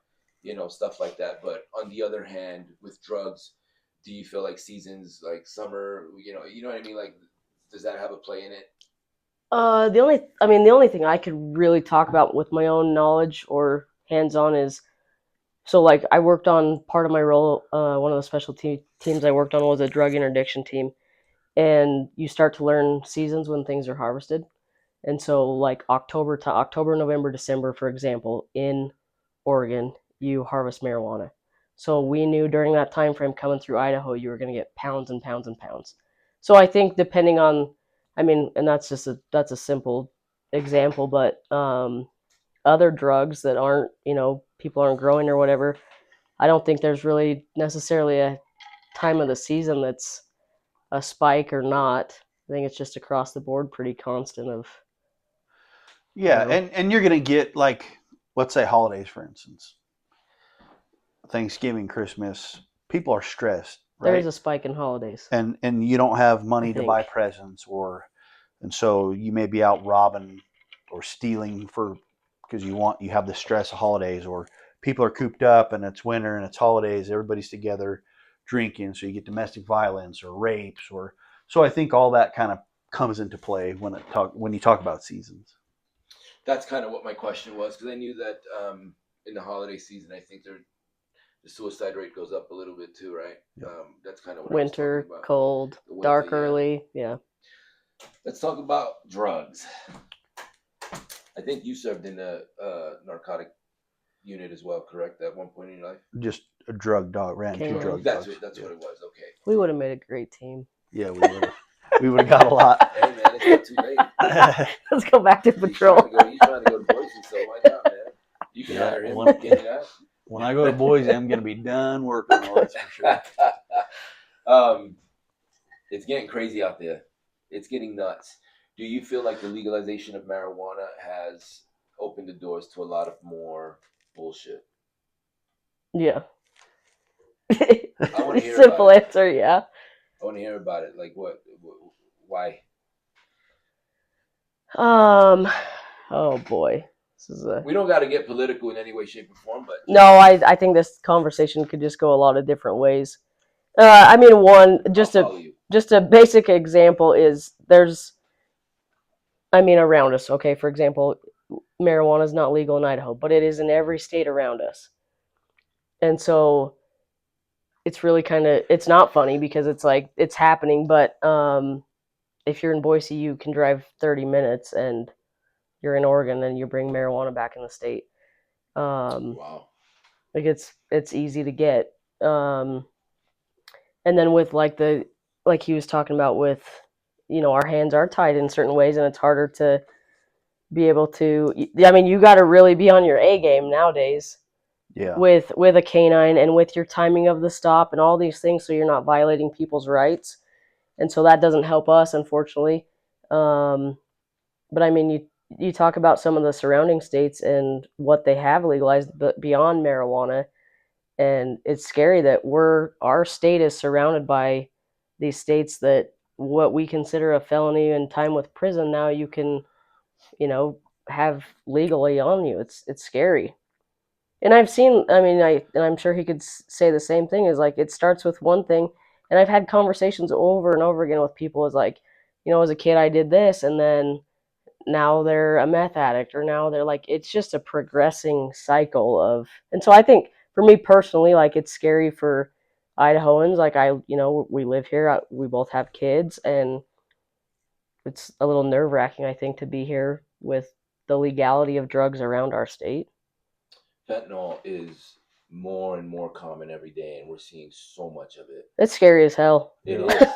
stuff like that. But on the other hand, with drugs, do you feel like seasons like summer, you know what I mean? Like, does that have a play in it? The only thing I could really talk about with my own knowledge or hands-on is, so like I worked on part of my role. One of the teams I worked on was a drug interdiction team, and you start to learn seasons when things are harvested. And so, like October, November, December, for example, in Oregon, you harvest marijuana. So we knew during that time frame coming through Idaho, you were going to get pounds and pounds and pounds. So I think depending on, and that's a simple example, but other drugs that aren't, people aren't growing or whatever, I don't think there's really necessarily a time of the season that's a spike or not. I think it's just across the board pretty constant of, Yeah, and you're gonna get, like, let's say holidays, for instance, Thanksgiving, Christmas. People are stressed, there is right? a spike in holidays, And you don't have I money to buy think. presents, and so you may be out robbing or stealing because you have the stress of holidays, or people are cooped up and it's winter and it's holidays, everybody's together drinking, so you get domestic violence or rapes, or so I think all that kind of comes into play when you talk about seasons. That's kind of what my question was, because I knew that in the holiday season, I think the suicide rate goes up a little bit too, right? Yep. That's kind of what I was Winter, talking about. cold, The winter, dark yeah. early, yeah. Let's talk about drugs. I think you served in a narcotic unit as well, correct? At one point in your life. Just a drug dog, ran two Canine. drug That's dogs. that's what it was. Okay. We would have made a great team. Yeah, we would have got a lot. Hey man, it's not too late. Let's go back to patrol. He's trying to go to Boise, so why not, man? You can hire him. Can you not? When I go to Boise, I'm going to be done working. That's for sure. It's getting crazy out there. It's getting nuts. Do you feel like the legalization of marijuana has opened the doors to a lot of more bullshit? Yeah. I want to hear Simple about answer, yeah. I want to hear about it. Like what why? Oh boy. We don't got to get political in any way, shape, or form, but No, I think this conversation could just go a lot of different ways. One just a basic example is around us. Okay, for example, marijuana is not legal in Idaho, but it is in every state around us, and so it's really it's not funny because it's like it's happening, but if you're in Boise, you can drive 30 minutes, and you're in Oregon, and you bring marijuana back in the state. Wow. Like it's easy to get. And then with like he was talking about with, our hands are tied in certain ways, and it's harder to be able to. You got to really be on your A game nowadays. Yeah. With a canine and with your timing of the stop and all these things, so you're not violating people's rights, and so that doesn't help us, unfortunately. But you talk about some of the surrounding states and what they have legalized, but beyond marijuana, and it's scary that our state is surrounded by these states that what we consider a felony and time with prison now you can, have legally on you. It's scary. And I've seen, and I'm sure he could say the same thing, is like it starts with one thing, and I've had conversations over and over again with people, is like, as a kid I did this, and then now they're a meth addict, or now they're like, it's just a progressing cycle of. And so I think for me personally, like, it's scary for Idahoans. Like, we live here, we both have kids, and it's a little nerve-wracking, I think, to be here with the legality of drugs around our state. Fentanyl is more and more common every day, and we're seeing so much of it. It's scary as hell. It is.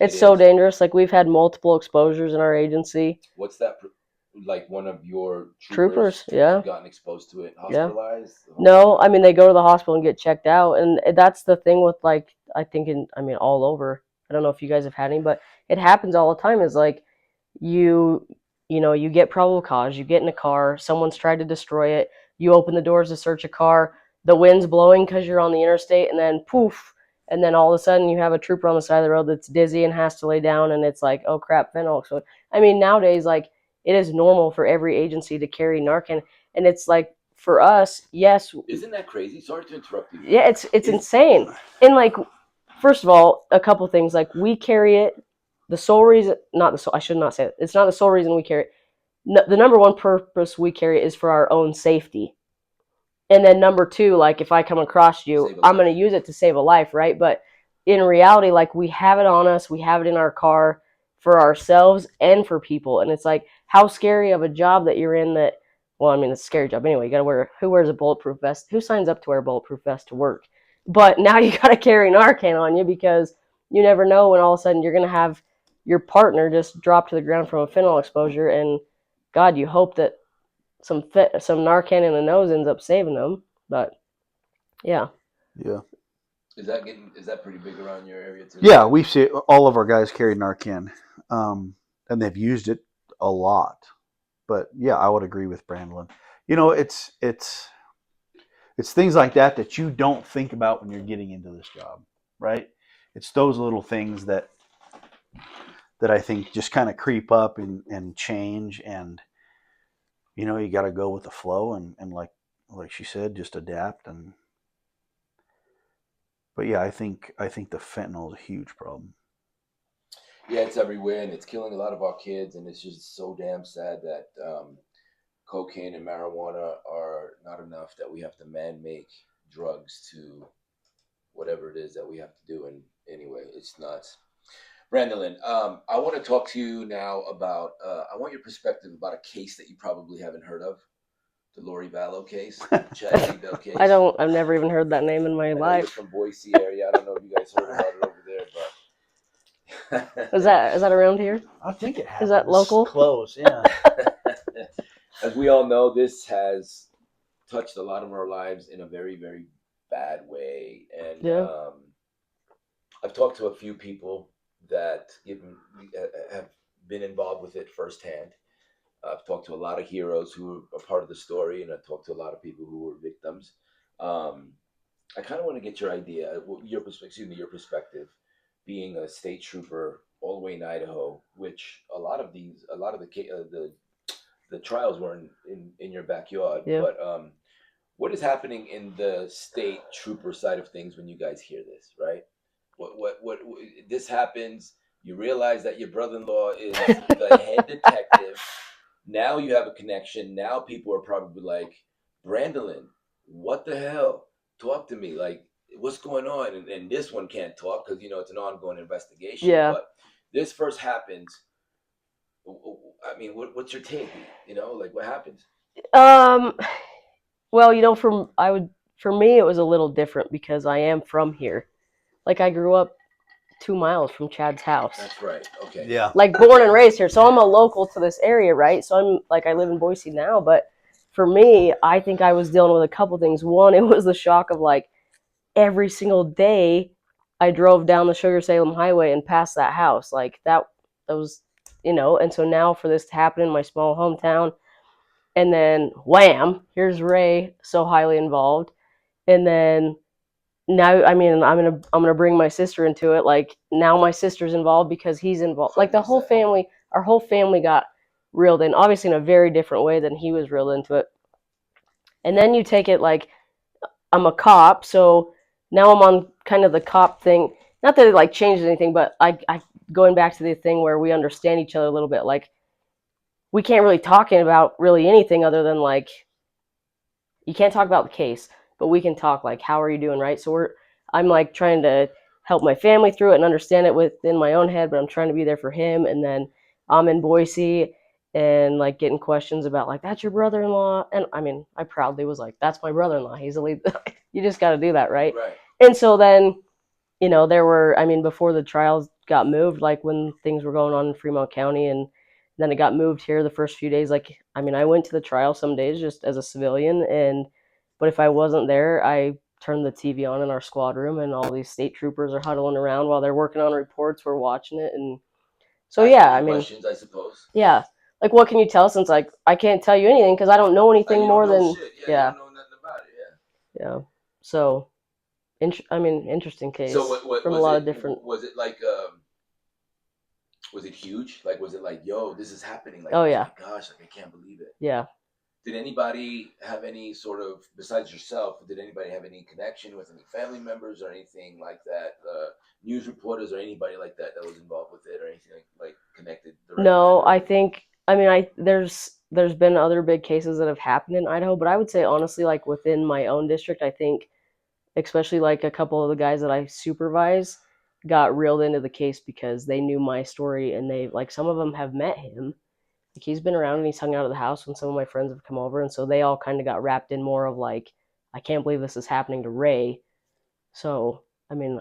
It's so dangerous. Like, we've had multiple exposures in our agency. What's that? Like, one of your troopers, yeah, gotten exposed to it, hospitalized? Yeah. No, they go to the hospital and get checked out, and that's the thing with, like, I think all over. I don't know if you guys have had any, but it happens all the time. Is like you get probable cause, you get in a car, someone's tried to destroy it, you open the doors to search a car, the wind's blowing because you're on the interstate, and then poof, and then all of a sudden you have a trooper on the side of the road that's dizzy and has to lay down, and it's like, oh crap, fentanyl. So I mean, nowadays, like, it is normal for every agency to carry Narcan, and it's like, for us, yes. Isn't that crazy? Sorry to interrupt you. Yeah, it's insane. And like, first of all, a couple things, like, we carry it. The sole reason, not the sole, I should not say it. It's not the sole reason we carry it. No, the number one purpose we carry it is for our own safety. And then number two, like, if I come across you, I'm going to use it to save a life, right? But in reality, like, we have it on us, we have it in our car for ourselves and for people. And it's like, how scary of a job that you're in that, well, I mean, it's a scary job anyway. You got to wear, who wears a bulletproof vest? Who signs up to wear a bulletproof vest to work? But now you got to carry Narcan on you, because you never know when all of a sudden you're going to have your partner just drop to the ground from a fentanyl exposure. And God, you hope that some Narcan in the nose ends up saving them. But yeah. Is that pretty big around your area too? Yeah, we see all of our guys carry Narcan, and they've used it a lot. But yeah, I would agree with Brandalyn. You know, it's things like that you don't think about when you're getting into this job, right? It's those little things that I think just kind of creep up and change, and you know, you got to go with the flow, and like she said, just adapt. And but yeah, I think the fentanyl is a huge problem. Yeah, it's everywhere, and it's killing a lot of our kids, and it's just so damn sad that cocaine and marijuana are not enough, that we have to man-make drugs to whatever it is that we have to do. And anyway, it's nuts. Brandalyn, I want to talk to you now about, I want your perspective about a case that you probably haven't heard of, the Lori Valo case, Chad Bell case. I've never even heard that name in my life. From Boise area. I don't know if you guys heard about it over there, but is that around here? I think it happens. Is that local? Close, yeah. As we all know, this has touched a lot of our lives in a very, very bad way. And yeah. I've talked to a few people that have been involved with it firsthand. I've talked to a lot of heroes who are part of the story, and I've talked to a lot of people who were victims. I kind of want to get your idea, your perspective, being a state trooper all the way in Idaho, which a lot of the trials were in your backyard. Yeah. But what is happening in the state trooper side of things when you guys hear this, right? What this happens, you realize that your brother-in-law is the head detective. Now you have a connection. Now people are probably like, Brandalyn, what the hell? Talk to me. Like, what's going on? And this one can't talk because, you know, it's an ongoing investigation. Yeah. But this first happens. I mean, what's your take? You know, like, what happens? Well, you know, for me, it was a little different because I am from here. Like, I grew up 2 miles from Chad's house. That's right. Okay. Yeah. Like, born and raised here. So I'm a local to this area, right? So I'm like, I live in Boise now. But for me, I think I was dealing with a couple things. One, it was the shock of, like, every single day I drove down the Sugar Salem Highway and past that house. Like, that was, you know, and so now for this to happen in my small hometown, and then wham, here's Ray, so highly involved. And then now, I mean, I'm gonna bring my sister into it. Like, now my sister's involved because he's involved. Like, our whole family got reeled in, obviously in a very different way than he was reeled into it. And then you take it like, I'm a cop, so now I'm on kind of the cop thing. Not that it like changes anything, but I going back to the thing where we understand each other a little bit. Like, we can't really talk about really anything other than, like, you can't talk about the case, but we can talk like, how are you doing, right? So I'm like trying to help my family through it and understand it within my own head, but I'm trying to be there for him. And then I'm in Boise and like getting questions about like, that's your brother-in-law. And I mean, I proudly was like, that's my brother-in-law. He's the lead. You just got to do that, right? Right. And so then, you know, before the trials got moved, like when things were going on in Fremont County, and then it got moved here the first few days. Like, I mean, I went to the trial some days just as a civilian, but if I wasn't there, I turned the TV on in our squad room, and all these state troopers are huddling around while they're working on reports. We're watching it, and so yeah, I mean, questions, I suppose. Yeah, like, what can you tell? Since like I can't tell you anything because I don't know anything more than shit. Yeah. You don't know nothing about it. Yeah. So interesting case So what from a was lot it? of different. Was it like was it huge? Like was it like, yo, this is happening? Like, Oh oh yeah, my gosh, like I can't believe it. yeah. Did anybody have any sort of, besides yourself, did anybody have any connection with any family members or anything like that? News reporters or anybody like that that was involved with it or anything like connected directly? No, I think there's been other big cases that have happened in Idaho, but I would say honestly, like within my own district, I think especially like a couple of the guys that I supervise got reeled into the case because they knew my story and they like some of them have met him. Like he's been around and he's hung out at the house when some of my friends have come over, and so they all kind of got wrapped in more of like, I can't believe this is happening to Ray. So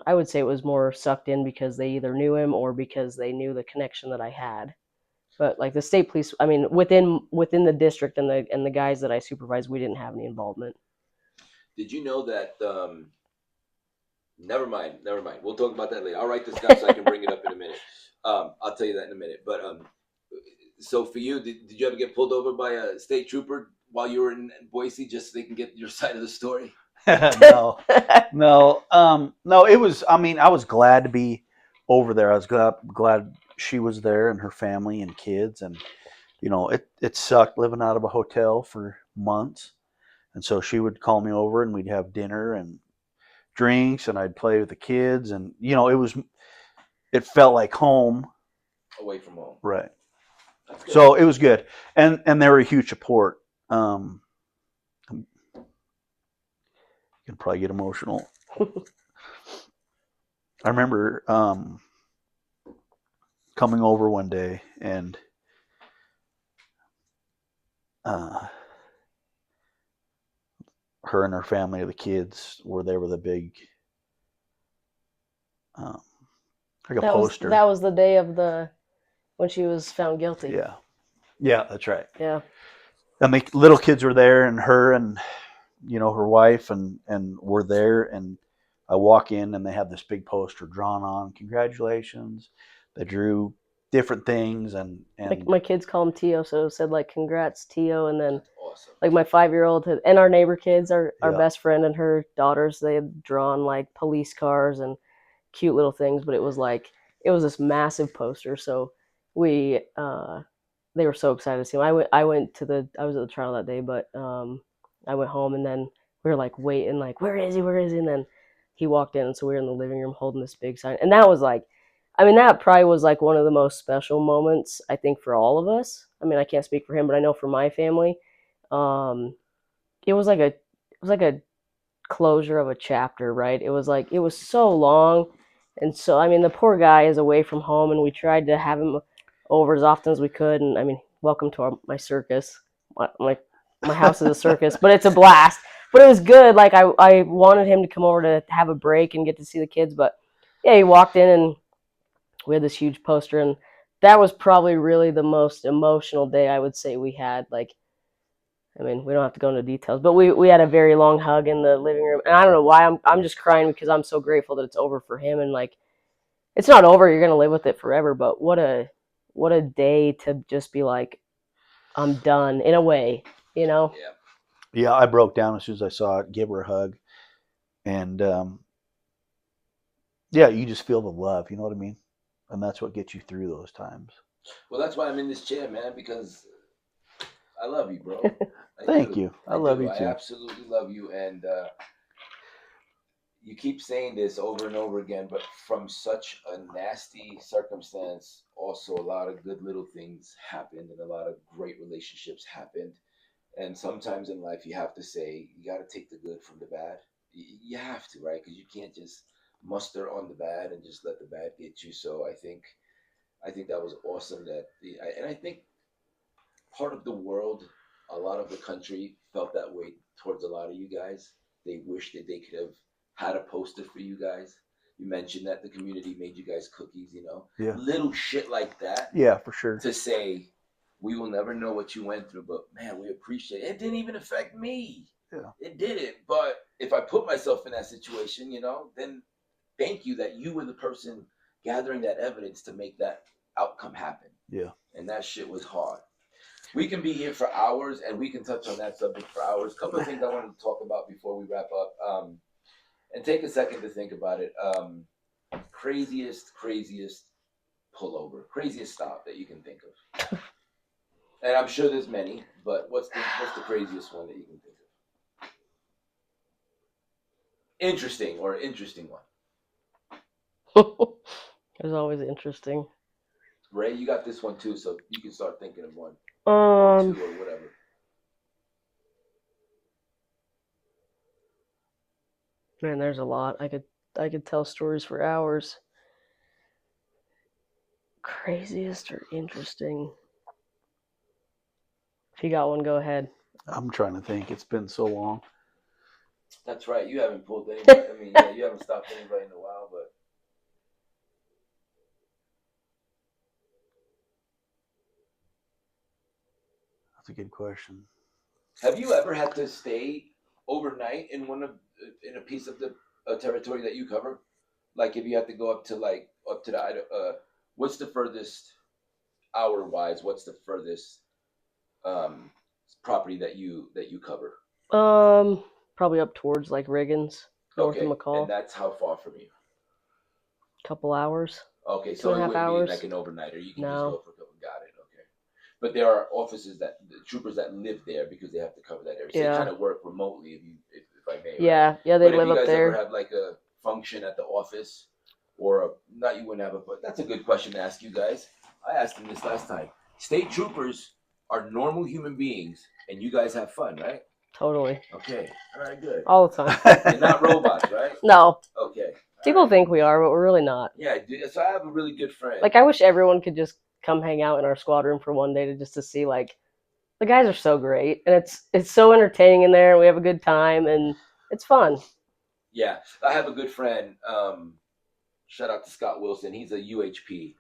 I would say it was more sucked in because they either knew him or because they knew the connection that I had. But like the state police, within the district and the guys that I supervise, we didn't have any involvement. Did you know that? Never mind, never mind. We'll talk about that later. I'll write this down so I can bring it up in a minute. I'll tell you that in a minute. But so for you, did you ever get pulled over by a state trooper while you were in Boise just so they can get your side of the story? No, no, no. It was. I mean, I was glad to be over there. I was glad she was there and her family and kids, and it sucked living out of a hotel for months. And so she would call me over, and we'd have dinner and drinks, and I'd play with the kids, and it felt like home, Away from home. right? That's good. So it was good, and they were a huge support. You can probably get emotional. I remember coming over one day and her and her family, the kids, were there with a big, like a poster. That was the day of the when she was found guilty. Yeah, yeah, that's right. Yeah. And the little kids were there, and her and her wife and were there, and I walk in and they have this big poster drawn on congratulations. They drew different things and My kids call him Tio, so it said like congrats Tio, and then Awesome. like my 5-year-old and our neighbor kids, our Yeah. best friend and her daughters, they had drawn like police cars and cute little things, but it was this massive poster. So we they were so excited to see him. I was at the trial that day, but I went home and then we were like waiting, like where is he? And then he walked in, and so we were in the living room holding this big sign, and that was like, that probably was like one of the most special moments I think for all of us. I can't speak for him, but I know for my family, um, it was like a closure of a chapter, right? It was so long, and so the poor guy is away from home, and we tried to have him over as often as we could. And welcome to my circus. My house is a circus, but it's a blast. But it was good. Like I wanted him to come over to have a break and get to see the kids, but yeah, he walked in and we had this huge poster, and that was probably really the most emotional day I would say we had. Like, we don't have to go into details, but we had a very long hug in the living room, and I don't know why I'm just crying because I'm so grateful that it's over for him, and like it's not over, you're gonna live with it forever, but what a day to just be like, I'm done in a way, you know? Yeah. Yeah, I broke down as soon as I saw it. Give her a hug, and yeah, you just feel the love. You know what I mean? And that's what gets you through those times. Well, that's why I'm in this chair, man, because I love you, bro. Thank you. I love you I too. absolutely love you, and you keep saying this over and over again, but from such a nasty circumstance, also a lot of good little things happened, and a lot of great relationships happened. And sometimes in life, you have to say you got to take the good from the bad. You have to, right? Because you can't just muster on the bad and just let the bad get you. So I think that was awesome. And I think part of the world, a lot of the country felt that way towards a lot of you guys. They wish that they could have had a poster for you guys. You mentioned that the community made you guys cookies, Yeah. little shit like that. Yeah, for sure. To say, we will never know what you went through, but man, we appreciate it. It didn't even affect me. Yeah. It didn't. But if I put myself in that situation, then thank you that you were the person gathering that evidence to make that outcome happen. Yeah. And that shit was hard. We can be here for hours, and we can touch on that subject for hours. A couple of things I wanted to talk about before we wrap up. And take a second to think about it. Craziest pullover, craziest stop that you can think of. And I'm sure there's many, but what's the craziest one that you can think of? Interesting one. It's always interesting. Ray, you got this one too, so you can start thinking of one or two or whatever. Man, there's a lot. I could tell stories for hours. Craziest or interesting? If you got one, go ahead. I'm trying to think. It's been so long. That's right. You haven't pulled anybody. I mean, yeah, you haven't stopped anybody in a while, but That's a good question. have you ever had to stay overnight in in a piece of the territory that you cover? Like, if you had to go up to the what's the furthest hour wise? What's the furthest um, property that you cover? Probably up towards like Riggins, north of Okay, McCall. and that's how far from you? Couple hours. Okay, Two so and a it half wouldn't be hours. like an overnighter. You can just No. go for a couple. Got it. Okay, but there are officers troopers that live there because they have to cover that area. So Yeah. they kind of work remotely, if I may. Yeah, Right? yeah, they But live if you up guys there. ever have like a function at the office, or not, you wouldn't have it. But that's a good question to ask you guys. I asked them this last time. State troopers are normal human beings, and you guys have fun, right? Totally. Okay. All right. Good. All the time. You're not robots, right? No. Okay. People think we are, but we're really not. Yeah, so I have a really good friend. Like, I wish everyone could just come hang out in our squadron for one day to see, like, the guys are so great, and it's so entertaining in there, and we have a good time, and it's fun. Yeah, I have a good friend. Shout out to Scott Wilson. He's a UHP,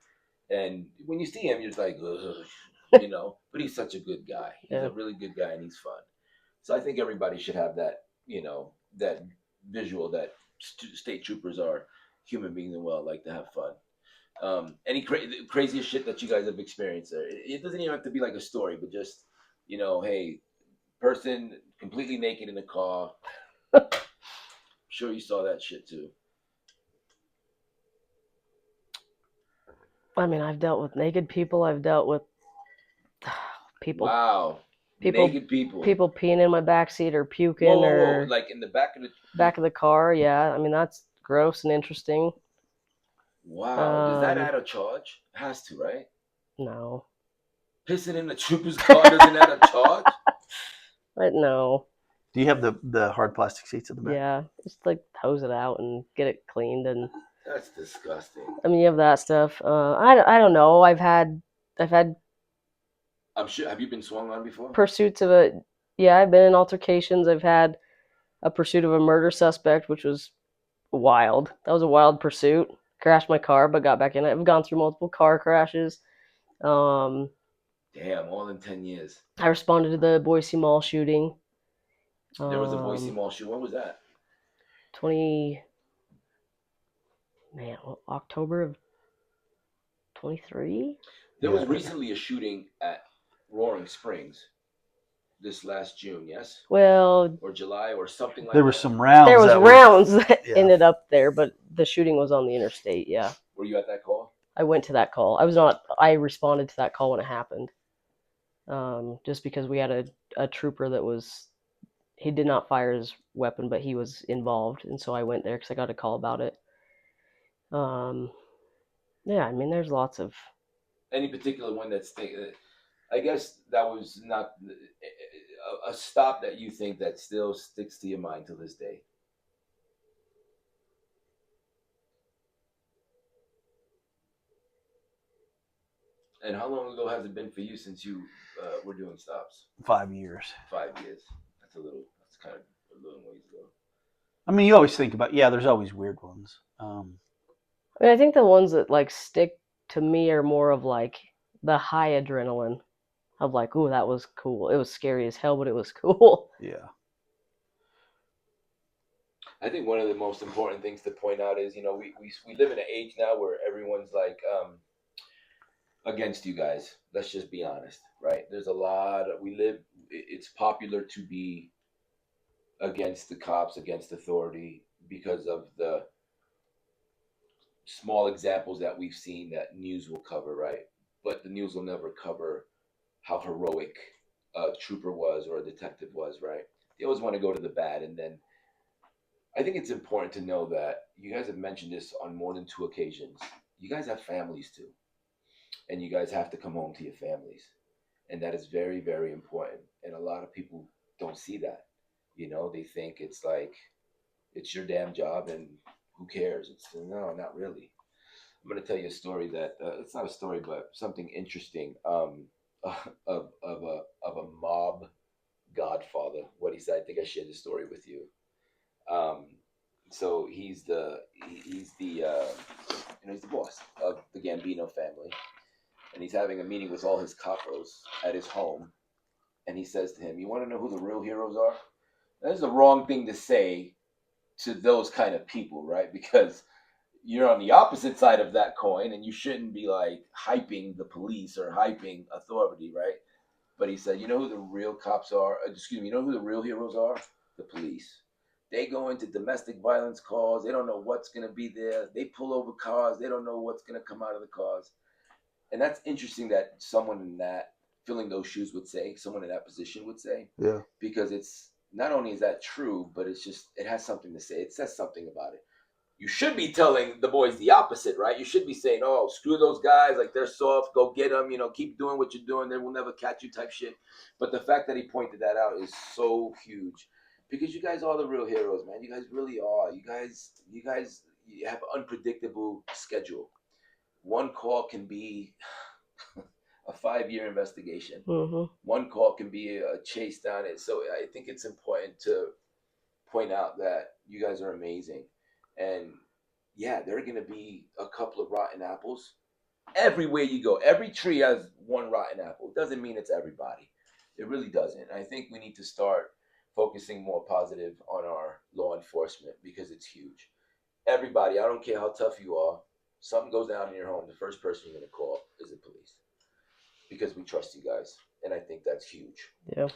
and when you see him, you're just like, ugh, you know. But he's such a good guy. He's a really good guy, and he's fun. So I think everybody should have that, that visual that state troopers are human beings and like to have fun. Any craziest shit that you guys have experienced there? It doesn't even have to be like a story, but just, hey, person completely naked in a car. I'm sure you saw that shit too. I mean, I've dealt with naked people. I've dealt with people. Wow. Naked people. People peeing in my backseat or puking whoa. Like in the back of the car. Yeah, I mean, that's gross and interesting. Wow. Does that add a charge? It has to, right? No. Pissing in the trooper's car doesn't add a charge? But no. Do you have the hard plastic seats at the back? Yeah, just like hose it out and get it cleaned, and that's disgusting. I mean, you have that stuff. I don't know. I've had. I'm sure. Have you been swung on before? Pursuits of a. Yeah, I've been in altercations. I've had a pursuit of a murder suspect, which was wild. That was a wild pursuit. Crashed my car, but got back in it. I've gone through multiple car crashes. Damn, all in 10 years. I responded to the Boise Mall shooting. There was a Boise Mall shooting. When was that? October of 23? There was recently a shooting at Roaring Springs this last June, yes? Well, or July or something like that. There were some rounds. There was rounds that ended up there, but the shooting was on the interstate, yeah. Were you at that call? I went to that call. I responded to that call when it happened. Just because we had a trooper that he did not fire his weapon, but he was involved, and so I went there because I got a call about it. Yeah, I mean, there's lots of. Any particular one that's, I guess that was not a stop that you think that still sticks to your mind to this day? And how long ago has it been for you since you were doing stops? 5 years. 5 years. That's kind of a little ways ago. I mean, you always think about, there's always weird ones. I mean, I think the ones that like stick to me are more of like the high adrenaline of like, ooh, that was cool. It was scary as hell, but it was cool. Yeah. I think one of the most important things to point out is, we live in an age now where everyone's like against you guys. Let's just be honest, right? There's a lot of, it's popular to be against the cops, against authority, because of the small examples that we've seen that news will cover, right? But the news will never cover how heroic a trooper was or a detective was, right? They always want to go to the bad. And then I think it's important to know that you guys have mentioned this on more than two occasions. You guys have families too, and you guys have to come home to your families. And that is very, very important. And a lot of people don't see that. They think it's like, it's your damn job and who cares? It's no, not really. I'm going to tell you a story that it's not a story, but something interesting of a mob godfather. What he said, I think I shared the story with you. Um, so he's the boss of the Gambino family, and he's having a meeting with all his capos at his home, and he says to him, "You want to know who the real heroes are?" That's the wrong thing to say to those kind of people, right? Because you're on the opposite side of that coin, and you shouldn't be like hyping the police or hyping authority, right? But he said, you know who the real cops are? Excuse me, you know who the real heroes are? The police. They go into domestic violence calls. They don't know what's going to be there. They pull over cars. They don't know what's going to come out of the cars. And that's interesting that someone in that, filling those shoes would say, someone in that position would say, Yeah. because it's not only is that true, but it has something to say. It says something about it. You should be telling the boys the opposite, right? You should be saying, "Oh, screw those guys, like they're soft. Go get them. Keep doing what you're doing. They will never catch you," type shit. But the fact that he pointed that out is so huge, because you guys are the real heroes, man. You guys really are. You have an unpredictable schedule. One call can be a 5-year investigation. Mm-hmm. One call can be a chase down it. So I think it's important to point out that you guys are amazing. And yeah, there are going to be a couple of rotten apples everywhere you go. Every tree has one rotten apple. It doesn't mean it's everybody. It really doesn't. I think we need to start focusing more positive on our law enforcement because it's huge. Everybody, I don't care how tough you are, something goes down in your home, the first person you're going to call is the police because we trust you guys. And I think that's huge. Yeah.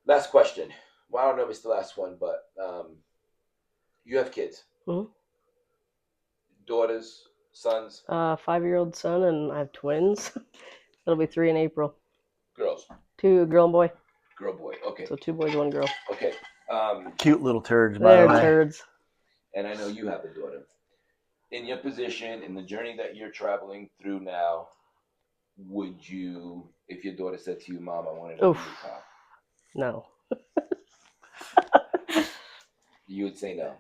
Last question. Well, I don't know if it's the last one, but you have kids. Mm-hmm. Daughters, sons, 5-year-old son, and I have twins. It'll be 3 in April. girls, 2, a girl and boy. girl, boy. Okay, So 2 boys, 1 girl. okay. Cute little turds, by They're the way. turds. And I know you have a daughter. In your position, in the journey that you're traveling through now, would you, if your daughter said to you, "Mom, I want to be a Oof. cop," No. you would say no?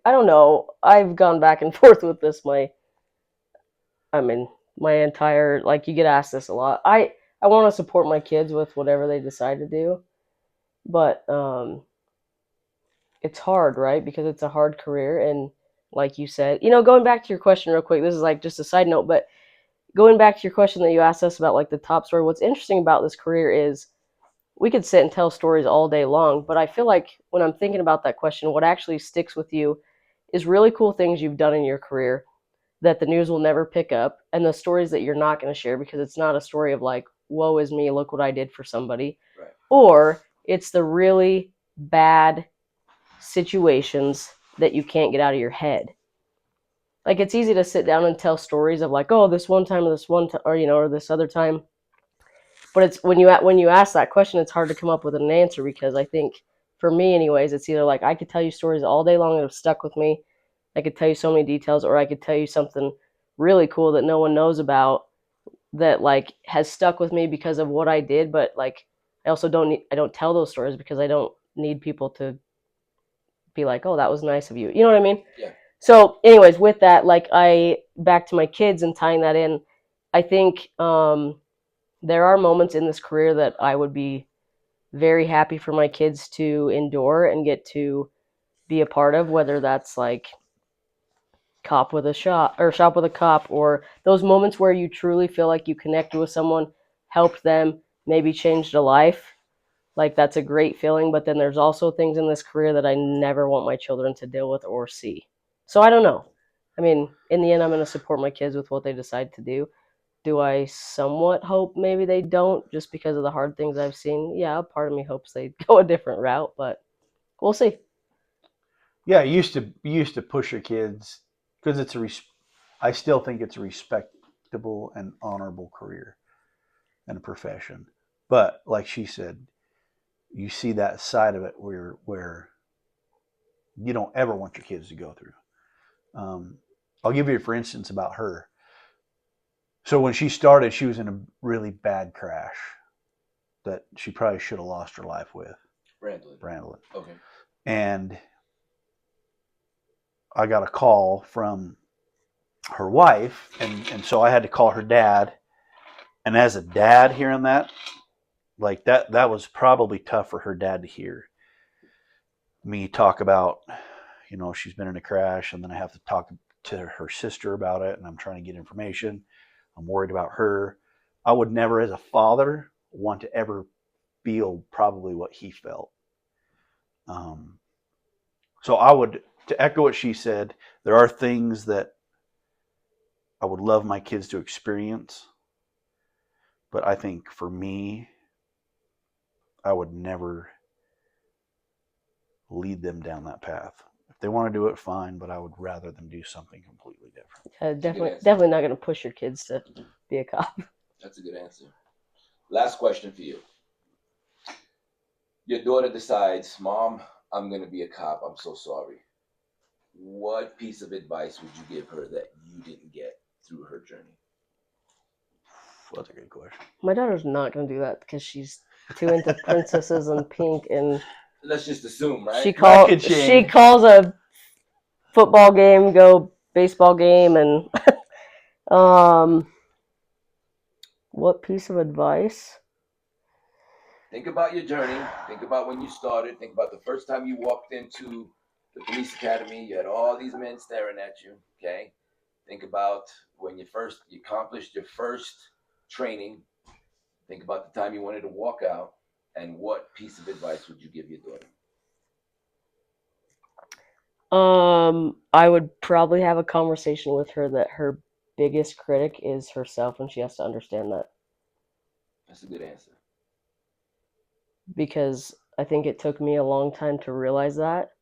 I don't know. I've gone back and forth with this. My entire, like, you get asked this a lot. I want to support my kids with whatever they decide to do, but it's hard, right? Because it's a hard career, and like you said, going back to your question real quick. This is like just a side note, but going back to your question that you asked us about like the top story. What's interesting about this career is we could sit and tell stories all day long, but I feel like when I'm thinking about that question, what actually sticks with you is really cool things you've done in your career that the news will never pick up, and the stories that you're not going to share because it's not a story of like, woe is me, look what I did for somebody. Right. Or it's the really bad situations that you can't get out of your head. Like, it's easy to sit down and tell stories of like, oh, this one time or this one time, or this other time. But it's when you ask that question, it's hard to come up with an answer, because I think for me anyways, it's either like I could tell you stories all day long that have stuck with me. I could tell you so many details, or I could tell you something really cool that no one knows about that like has stuck with me because of what I did. But like, I don't tell those stories because I don't need people to be like, oh, that was nice of you. You know what I mean? Yeah. So anyways, with that, like, back to my kids and tying that in, I think there are moments in this career that I would be very happy for my kids to endure and get to be a part of, whether that's like cop with a shop or shop with a cop, or those moments where you truly feel like you connected with someone, helped them, maybe changed a life. Like, that's a great feeling. But then there's also things in this career that I never want my children to deal with or see. So I don't know. I mean, in the end, I'm going to support my kids with what they decide to do. Do I somewhat hope maybe they don't, just because of the hard things I've seen? Yeah, part of me hopes they go a different route, but we'll see. Yeah, you used to push your kids because I still think it's a respectable and honorable career and a profession. But like she said, you see that side of it where you don't ever want your kids to go through. I'll give you for instance about her. So when she started, she was in a really bad crash that she probably should have lost her life with. Brandalyn. Okay. And I got a call from her wife, and so I had to call her dad. And as a dad hearing that, like that was probably tough for her dad to hear. Me talk about, she's been in a crash, and then I have to talk to her sister about it, and I'm trying to get information. I'm worried about her. I would never, as a father, want to ever feel probably what he felt. So I would, to echo what she said, there are things that I would love my kids to experience, but I think for me, I would never lead them down that path. If they want to do it, fine, but I would rather them do something completely different. Definitely not going to push your kids to be a cop. That's a good answer. Last question for you. Your daughter decides, Mom, I'm going to be a cop. I'm so sorry. What piece of advice would you give her that you didn't get through her journey? That's a good question. My daughter's not going to do that because she's too into princesses and pink, and let's just assume, right? She calls a football game go baseball game, and what piece of advice? Think about your journey. Think about when you started. Think about the first time you walked into the police academy. You had all these men staring at you. Okay. Think about when you accomplished your first training. Think about the time you wanted to walk out. And what piece of advice would you give your daughter? I would probably have a conversation with her that her biggest critic is herself, and she has to understand that. That's a good answer. Because I think it took me a long time to realize that,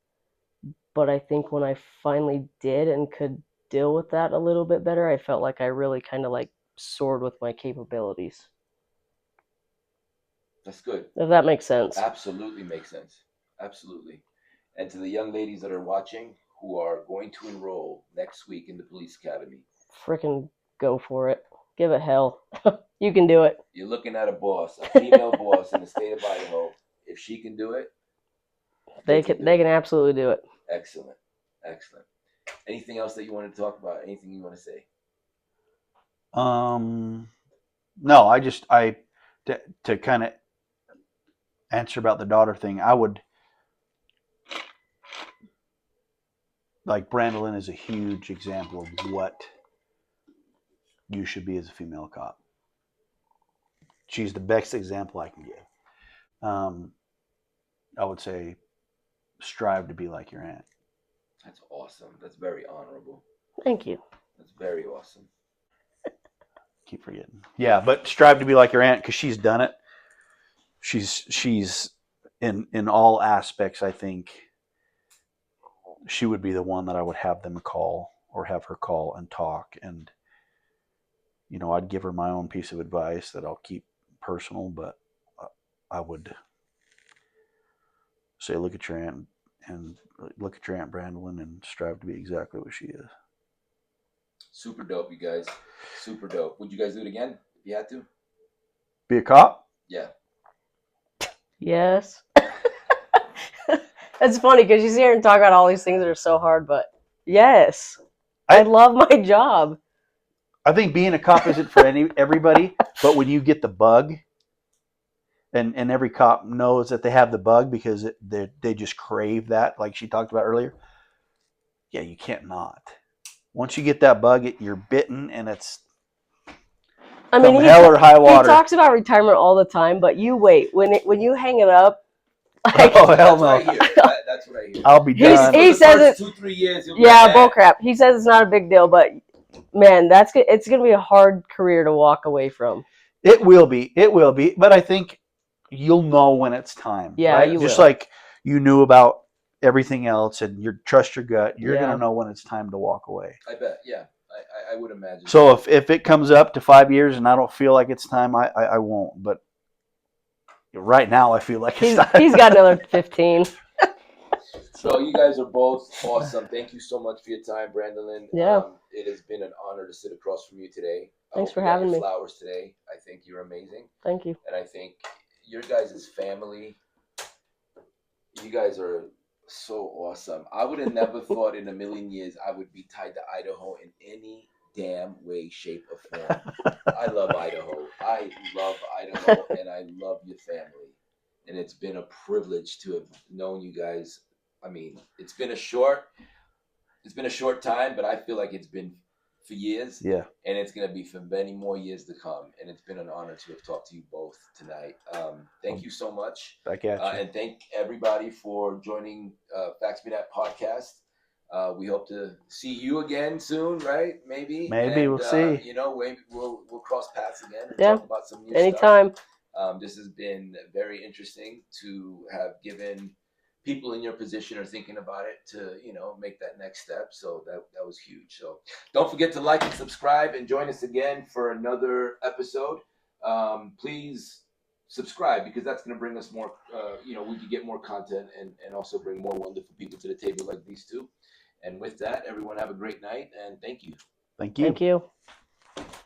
but I think when I finally did and could deal with that a little bit better, I felt like I really kind of like soared with my capabilities. That's good. If that makes sense. Absolutely makes sense. Absolutely. And to the young ladies that are watching who are going to enroll next week in the police academy, frickin' go for it. Give it hell. You can do it. You're looking at a boss, a female boss in the state of Idaho. If she can do it, they can absolutely do it. Excellent. Excellent. Anything else that you want to talk about? Anything you want to say? No, to kind of answer about the daughter thing, I would, like, Brandalyn is a huge example of what you should be as a female cop. She's the best example I can give. I would say strive to be like your aunt. That's awesome. That's very honorable. Thank you. That's very awesome. Keep forgetting. Yeah, but strive to be like your aunt because she's done it. She's in all aspects. I think she would be the one that I would have them call or have her call and talk, and I'd give her my own piece of advice that I'll keep personal, but I would say look at your aunt Brandalyn and strive to be exactly what she is. Super dope, you guys. Super dope. Would you guys do it again if you had to? Be a cop? Yeah. Yes. It's funny because you sit here and talk about all these things that are so hard, but yes, I love my job. I think being a cop isn't for everybody, but when you get the bug, and every cop knows that they have the bug because they just crave that, like she talked about earlier. Yeah, you can't not. Once you get that bug, you're bitten, and it's hell or high water. He talks about retirement all the time, but you wait when you hang it up. Like, oh hell no! That's what I hear. I'll be done. He says it 2-3 years. Yeah, bullcrap. He says it's not a big deal, but man, it's gonna be a hard career to walk away from. It will be, but I think you'll know when it's time. Yeah, right? you just will. like you knew about everything else, and you trust your gut, you're Yeah. gonna know when it's time to walk away. I bet. Yeah, I would imagine. So if it comes up to 5 years and I don't feel like it's time, I won't. But right now, I feel like it's time. He's got another 15. So you guys are both awesome. Thank you so much for your time, Brandalyn. Yeah. It has been an honor to sit across from you today. Thanks for you got having your me. flowers today. I think you're amazing, Thank you. and I think your guys' family. You guys are so awesome. I would have never thought in a million years I would be tied to Idaho in any damn way, shape, or form. I love Idaho. I love Idaho, and I love your family. And it's been a privilege to have known you guys. I mean, it's been a short time, but I feel like it's been for years. Yeah. And it's going to be for many more years to come. And it's been an honor to have talked to you both tonight. Thank you so much. Back at you. And thank everybody for joining Facts Be That podcast. We hope to see you again soon, right? Maybe. Maybe we'll see. You know, we'll cross paths again and Yeah. talk about some new Anytime. stuff. This has been very interesting to have given people in your position are thinking about it to, you know, make that next step. So that was huge. So don't forget to like and subscribe and join us again for another episode. Please subscribe because that's going to bring us more, you know, we can get more content and also bring more wonderful people to the table like these two. And with that, everyone have a great night and thank you. Thank you. Thank you.